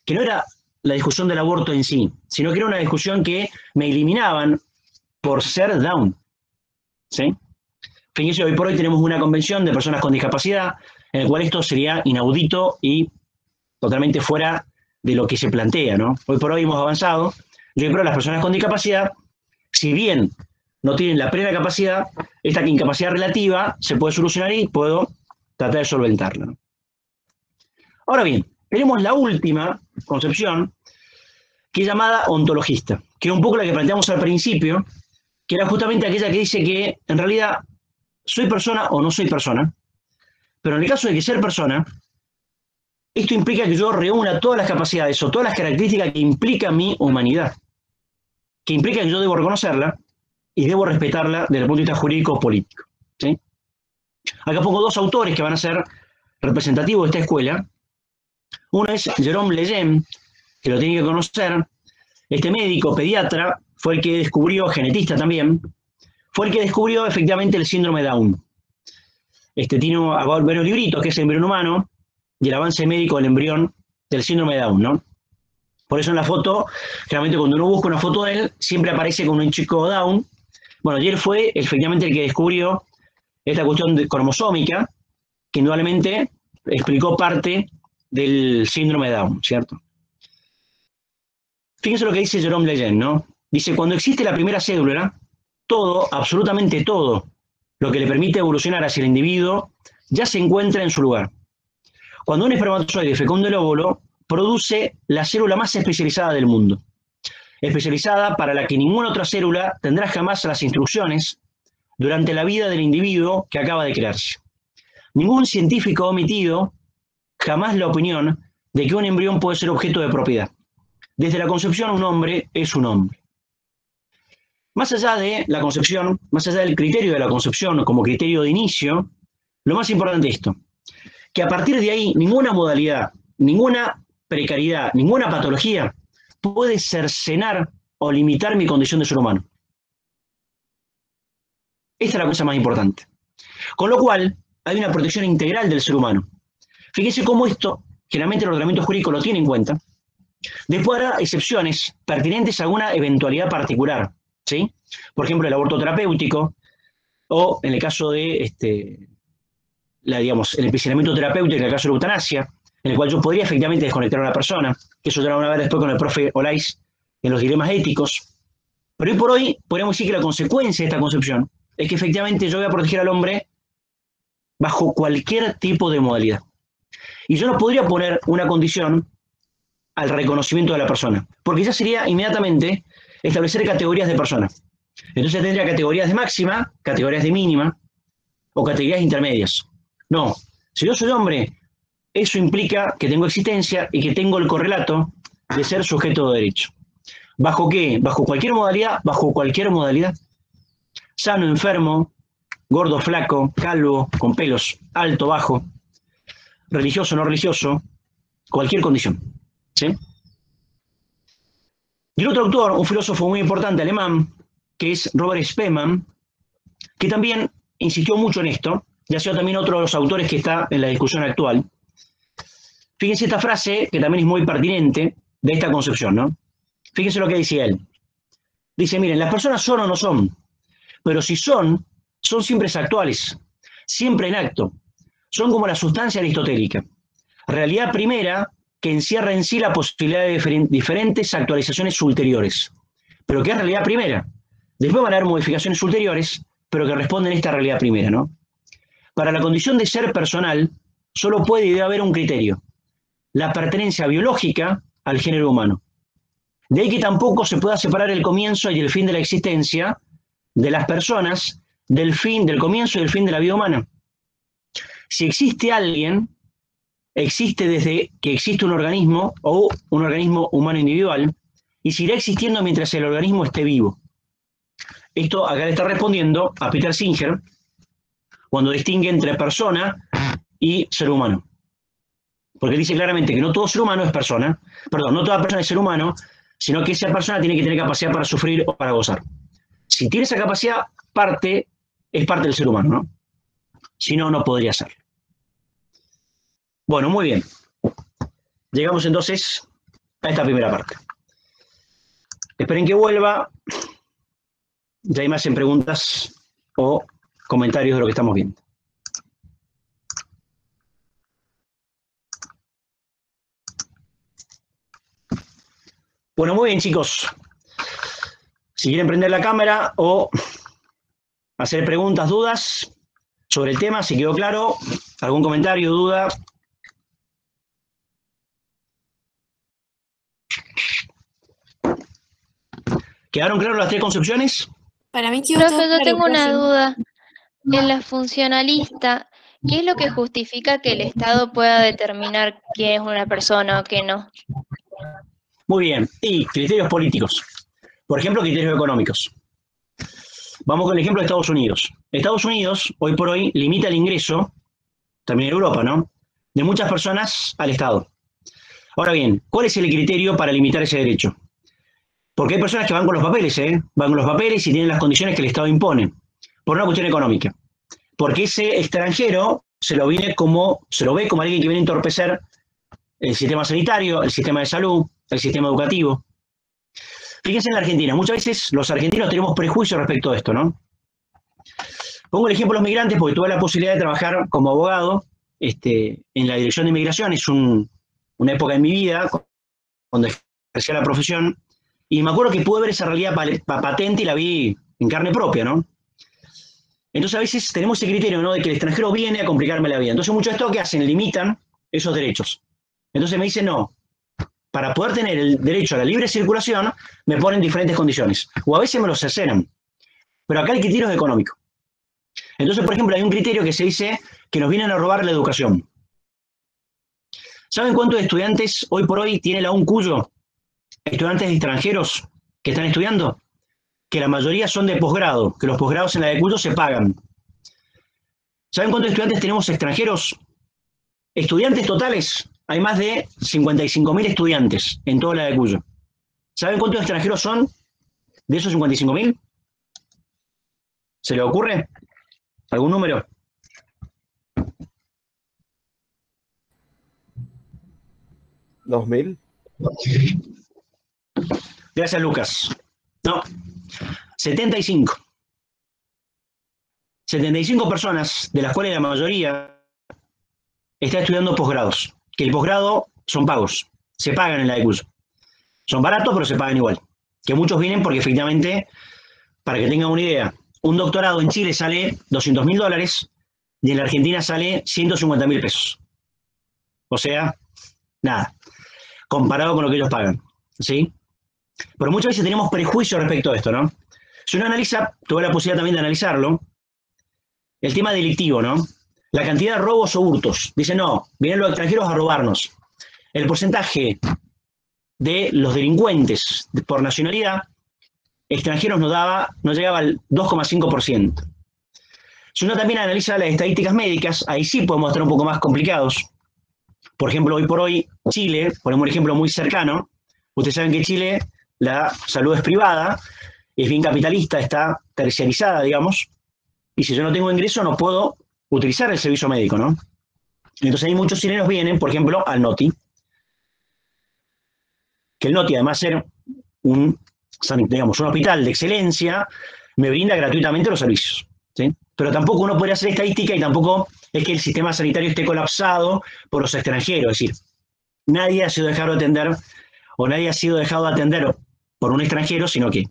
Que no era la discusión del aborto en sí, sino que era una discusión que me eliminaban por ser Down. ¿Sí? Fíjense, hoy por hoy tenemos una convención de personas con discapacidad, en el cual esto sería inaudito y totalmente fuera de lo que se plantea, ¿no? Hoy por hoy hemos avanzado. Yo creo que las personas con discapacidad, si bien no tienen la plena capacidad, esta incapacidad relativa se puede solucionar y puedo tratar de solventarla, ¿no? Ahora bien, tenemos la última concepción, que es llamada ontologista, que es un poco la que planteamos al principio, que era justamente aquella que dice que en realidad soy persona o no soy persona, pero en el caso de que ser persona, esto implica que yo reúna todas las capacidades o todas las características que implica mi humanidad, que implica que yo debo reconocerla y debo respetarla desde el punto de vista jurídico o político. ¿Sí? Acá pongo dos autores que van a ser representativos de esta escuela. Uno es Jérôme Lejeune, que lo tienen que conocer. Este médico, pediatra, fue el que descubrió, genetista también, fue el que descubrió efectivamente el síndrome de Down. Tiene varios libritos, que es el embrión humano y el avance médico del embrión del síndrome de Down, ¿no? Por eso en la foto, generalmente cuando uno busca una foto de él, siempre aparece con un chico Down. Bueno, ayer fue efectivamente el que descubrió esta cuestión cromosómica, que indudablemente explicó parte del síndrome de Down, ¿cierto? Fíjense lo que dice Jérôme Lejeune, ¿no? Dice, cuando existe la primera célula, todo, absolutamente todo, lo que le permite evolucionar hacia el individuo, ya se encuentra en su lugar. Cuando un espermatozoide fecunda el óvulo, produce la célula más especializada del mundo. Especializada para la que ninguna otra célula tendrá jamás las instrucciones durante la vida del individuo que acaba de crearse. Ningún científico ha omitido jamás la opinión de que un embrión puede ser objeto de propiedad. Desde la concepción, un hombre es un hombre. Más allá de la concepción, más allá del criterio de la concepción como criterio de inicio, lo más importante es esto, que a partir de ahí ninguna modalidad, ninguna precariedad, ninguna patología puede cercenar o limitar mi condición de ser humano. Esta es la cosa más importante. Con lo cual, hay una protección integral del ser humano. Fíjense cómo esto, generalmente el ordenamiento jurídico lo tiene en cuenta. Después habrá excepciones pertinentes a alguna eventualidad particular, ¿sí? Por ejemplo, el aborto terapéutico, o en el caso de el empecinamiento terapéutico, en el caso de la eutanasia, en el cual yo podría efectivamente desconectar a una persona, que eso ya lo van a ver después con el profe Olais en los dilemas éticos. Pero hoy por hoy podríamos decir que la consecuencia de esta concepción es que efectivamente yo voy a proteger al hombre bajo cualquier tipo de modalidad. Y yo no podría poner una condición al reconocimiento de la persona, porque ya sería inmediatamente establecer categorías de personas. Entonces tendría categorías de máxima, categorías de mínima o categorías intermedias. No, si yo soy hombre, eso implica que tengo existencia y que tengo el correlato de ser sujeto de derecho. ¿Bajo qué? Bajo cualquier modalidad, bajo cualquier modalidad. Sano, enfermo, gordo, flaco, calvo, con pelos, alto, bajo, religioso, no religioso, cualquier condición. ¿Sí? Y el otro autor, un filósofo muy importante alemán, que es Robert Spemann, que también insistió mucho en esto, y ha sido también otro de los autores que está en la discusión actual. Fíjense esta frase, que también es muy pertinente, de esta concepción, ¿no? Fíjense lo que dice él. Dice, miren, las personas son o no son, pero si son, son siempre actuales, siempre en acto. Son como la sustancia aristotélica. Realidad primera que encierra en sí la posibilidad de diferentes actualizaciones ulteriores. Pero que es realidad primera. Después van a haber modificaciones ulteriores, pero que responden a esta realidad primera, ¿no? Para la condición de ser personal, solo puede y debe haber un criterio: la pertenencia biológica al género humano. De ahí que tampoco se pueda separar el comienzo y el fin de la existencia de las personas del comienzo y del fin de la vida humana. Si existe alguien, existe desde que existe un organismo o un organismo humano individual y seguirá existiendo mientras el organismo esté vivo. Esto acá le está respondiendo a Peter Singer cuando distingue entre persona y ser humano. Porque dice claramente que no todo ser humano es persona, perdón, no toda persona es ser humano, sino que esa persona tiene que tener capacidad para sufrir o para gozar. Si tiene esa capacidad, es parte del ser humano, ¿no? Si no, no podría ser. Bueno, muy bien. Llegamos entonces a esta primera parte. Esperen que vuelva. Ya hay más en preguntas o comentarios de lo que estamos viendo. Bueno, muy bien, chicos. Si quieren prender la cámara o hacer preguntas, dudas sobre el tema, si quedó claro, algún comentario, duda. ¿Quedaron claras las tres concepciones? Para mí quedó Profe, todo yo claro, tengo una profe. duda. En la funcionalista, ¿qué es lo que justifica que el Estado pueda determinar quién es una persona o qué no? Muy bien. Y criterios políticos. Por ejemplo, criterios económicos. Vamos con el ejemplo de Estados Unidos. Estados Unidos, hoy por hoy, limita el ingreso, también en Europa, ¿no?, de muchas personas al Estado. Ahora bien, ¿cuál es el criterio para limitar ese derecho? Porque hay personas que van con los papeles, van con los papeles y tienen las condiciones que el Estado impone, por una cuestión económica. Porque ese extranjero se lo ve como alguien que viene a entorpecer el sistema sanitario, el sistema de salud, el sistema educativo. Fíjense en la Argentina, muchas veces los argentinos tenemos prejuicios respecto a esto, ¿no? Pongo el ejemplo de los migrantes porque tuve la posibilidad de trabajar como abogado en la Dirección de Inmigración. Es una época en mi vida cuando ejercía la profesión y me acuerdo que pude ver esa realidad patente y la vi en carne propia, ¿no? Entonces a veces tenemos ese criterio, ¿no?, de que el extranjero viene a complicarme la vida. Entonces muchos de estos que hacen limitan esos derechos. Entonces me dicen, no, para poder tener el derecho a la libre circulación me ponen diferentes condiciones. O a veces me los cercenan. Pero acá el criterio es económico. Entonces, por ejemplo, hay un criterio que se dice que nos vienen a robar la educación. ¿Saben cuántos estudiantes hoy por hoy tiene la UNCUYO? Estudiantes extranjeros que están estudiando, que la mayoría son de posgrado, que los posgrados en la de Cuyo se pagan. ¿Saben cuántos estudiantes tenemos extranjeros? Estudiantes totales, hay más de 55.000 estudiantes en toda la de Cuyo. ¿Saben cuántos extranjeros son de esos 55.000? ¿Se les ocurre algún número? ¿2.000? Gracias, Lucas. No, 75. 75 personas, de las cuales la mayoría está estudiando posgrados. Que el posgrado son pagos, se pagan en la de Cuyo. Son baratos, pero se pagan igual. Que muchos vienen porque efectivamente, para que tengan una idea, un doctorado en Chile sale $200.000 y en la Argentina sale 150.000 pesos. O sea, nada, comparado con lo que ellos pagan, ¿sí? Pero muchas veces tenemos prejuicios respecto a esto, ¿no? Si uno analiza, tuve la posibilidad también de analizarlo, el tema delictivo, ¿no? La cantidad de robos o hurtos. Dicen, no, vienen los extranjeros a robarnos. El porcentaje de los delincuentes por nacionalidad extranjeros no llegaba al 2,5%. Si uno también analiza las estadísticas médicas, ahí sí podemos estar un poco más complicados. Por ejemplo, hoy por hoy, Chile, ponemos un ejemplo muy cercano. Ustedes saben que Chile, la salud es privada, es bien capitalista, está terciarizada, digamos, y si yo no tengo ingreso no puedo utilizar el servicio médico, ¿no? Entonces hay muchos chilenos vienen, por ejemplo, al NOTI, que el NOTI, además de ser un hospital de excelencia, me brinda gratuitamente los servicios, ¿sí? Pero tampoco uno puede hacer estadística y tampoco es que el sistema sanitario esté colapsado por los extranjeros, es decir, nadie ha sido dejado de atender o nadie ha sido dejado de atender por un extranjero, sino que,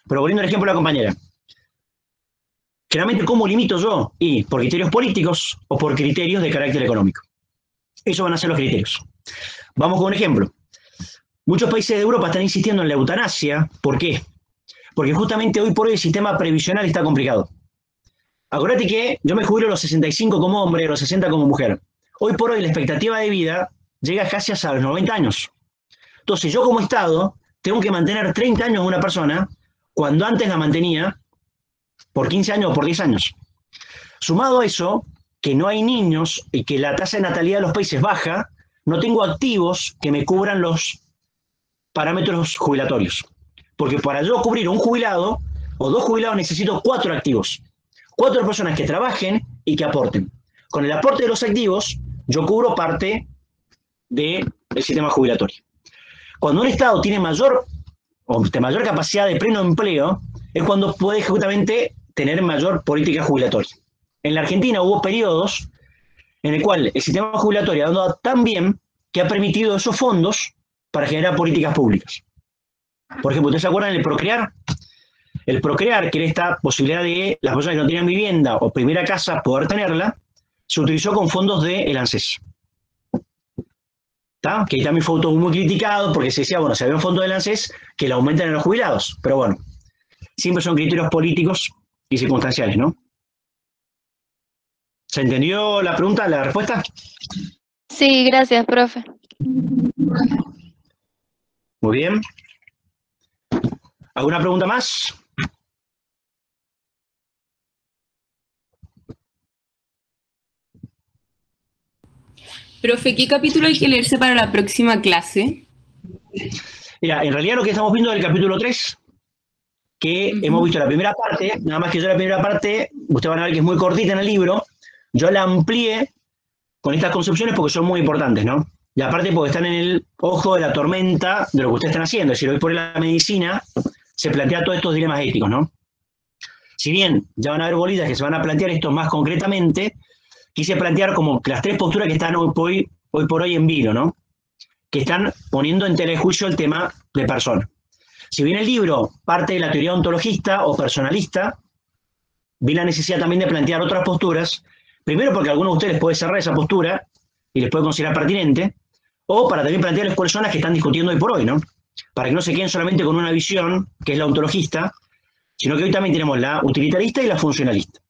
pero volviendo al ejemplo de la compañera, generalmente, ¿cómo limito yo? Y por criterios políticos o por criterios de carácter económico. Esos van a ser los criterios. Vamos con un ejemplo. Muchos países de Europa están insistiendo en la eutanasia. ¿Por qué? Porque justamente hoy por hoy el sistema previsional está complicado. Acuérdate que yo me jubilo a los 65 como hombre, a los 60 como mujer. Hoy por hoy la expectativa de vida llega casi hasta los 90 años. Entonces yo como Estado tengo que mantener 30 años a una persona cuando antes la mantenía por 15 años o por 10 años. Sumado a eso, que no hay niños y que la tasa de natalidad de los países baja, no tengo activos que me cubran los parámetros jubilatorios. Porque para yo cubrir un jubilado o 2 jubilados necesito 4 activos. 4 personas que trabajen y que aporten. Con el aporte de los activos, yo cubro parte del sistema jubilatorio. Cuando un Estado tiene mayor capacidad de pleno empleo, es cuando puede justamente tener mayor política jubilatoria. En la Argentina hubo periodos en el cual el sistema jubilatorio ha andado tan bien que ha permitido esos fondos para generar políticas públicas. Por ejemplo, ¿ustedes se acuerdan del Procrear? El Procrear, que era esta posibilidad de las personas que no tenían vivienda o primera casa poder tenerla, se utilizó con fondos del ANSES. ¿Tá? Que ahí también fue todo muy criticado porque se decía, bueno, si había un fondo del ANSES, que le aumenten a los jubilados. Pero bueno, siempre son criterios políticos y circunstanciales, ¿no? ¿Se entendió la pregunta, la respuesta? Sí, gracias, profe. Muy bien. ¿Alguna pregunta más? Profe, ¿qué capítulo hay que leerse para la próxima clase? Mira, en realidad lo que estamos viendo es el capítulo 3, que hemos visto la primera parte, nada más que yo la primera parte, ustedes van a ver que es muy cortita en el libro, yo la amplié con estas concepciones porque son muy importantes, ¿no? Y aparte porque están en el ojo de la tormenta de lo que ustedes están haciendo, es decir, hoy por hoy la medicina se plantea todos estos dilemas éticos, ¿no? Si bien ya van a haber bolitas que se van a plantear esto más concretamente, quise plantear como las 3 posturas que están hoy por hoy en vilo, ¿no? Que están poniendo en tela de juicio el tema de persona. Si bien el libro parte de la teoría ontologista o personalista, vi la necesidad también de plantear otras posturas, primero porque a algunos de ustedes les puede cerrar esa postura y les puede considerar pertinente, o para también plantearles cuáles son las que están discutiendo hoy por hoy, ¿no? Para que no se queden solamente con una visión, que es la ontologista, sino que hoy también tenemos la utilitarista y la funcionalista.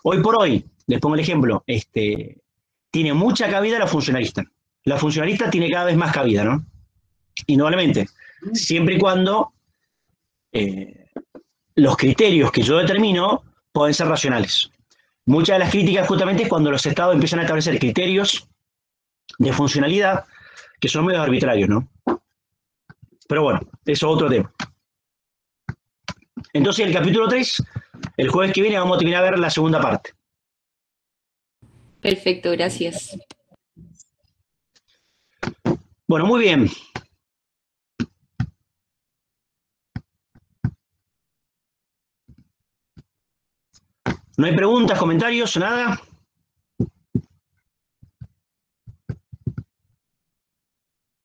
Hoy por hoy, les pongo el ejemplo, tiene mucha cabida la funcionalista. La funcionalista tiene cada vez más cabida, ¿no? Indudablemente, siempre y cuando los criterios que yo determino pueden ser racionales. Muchas de las críticas justamente es cuando los estados empiezan a establecer criterios de funcionalidad que son medio arbitrarios, ¿no? Pero bueno, eso es otro tema. Entonces, el capítulo 3, el jueves que viene vamos a terminar a ver la segunda parte. Perfecto, gracias. Bueno, muy bien. ¿No hay preguntas, comentarios, nada?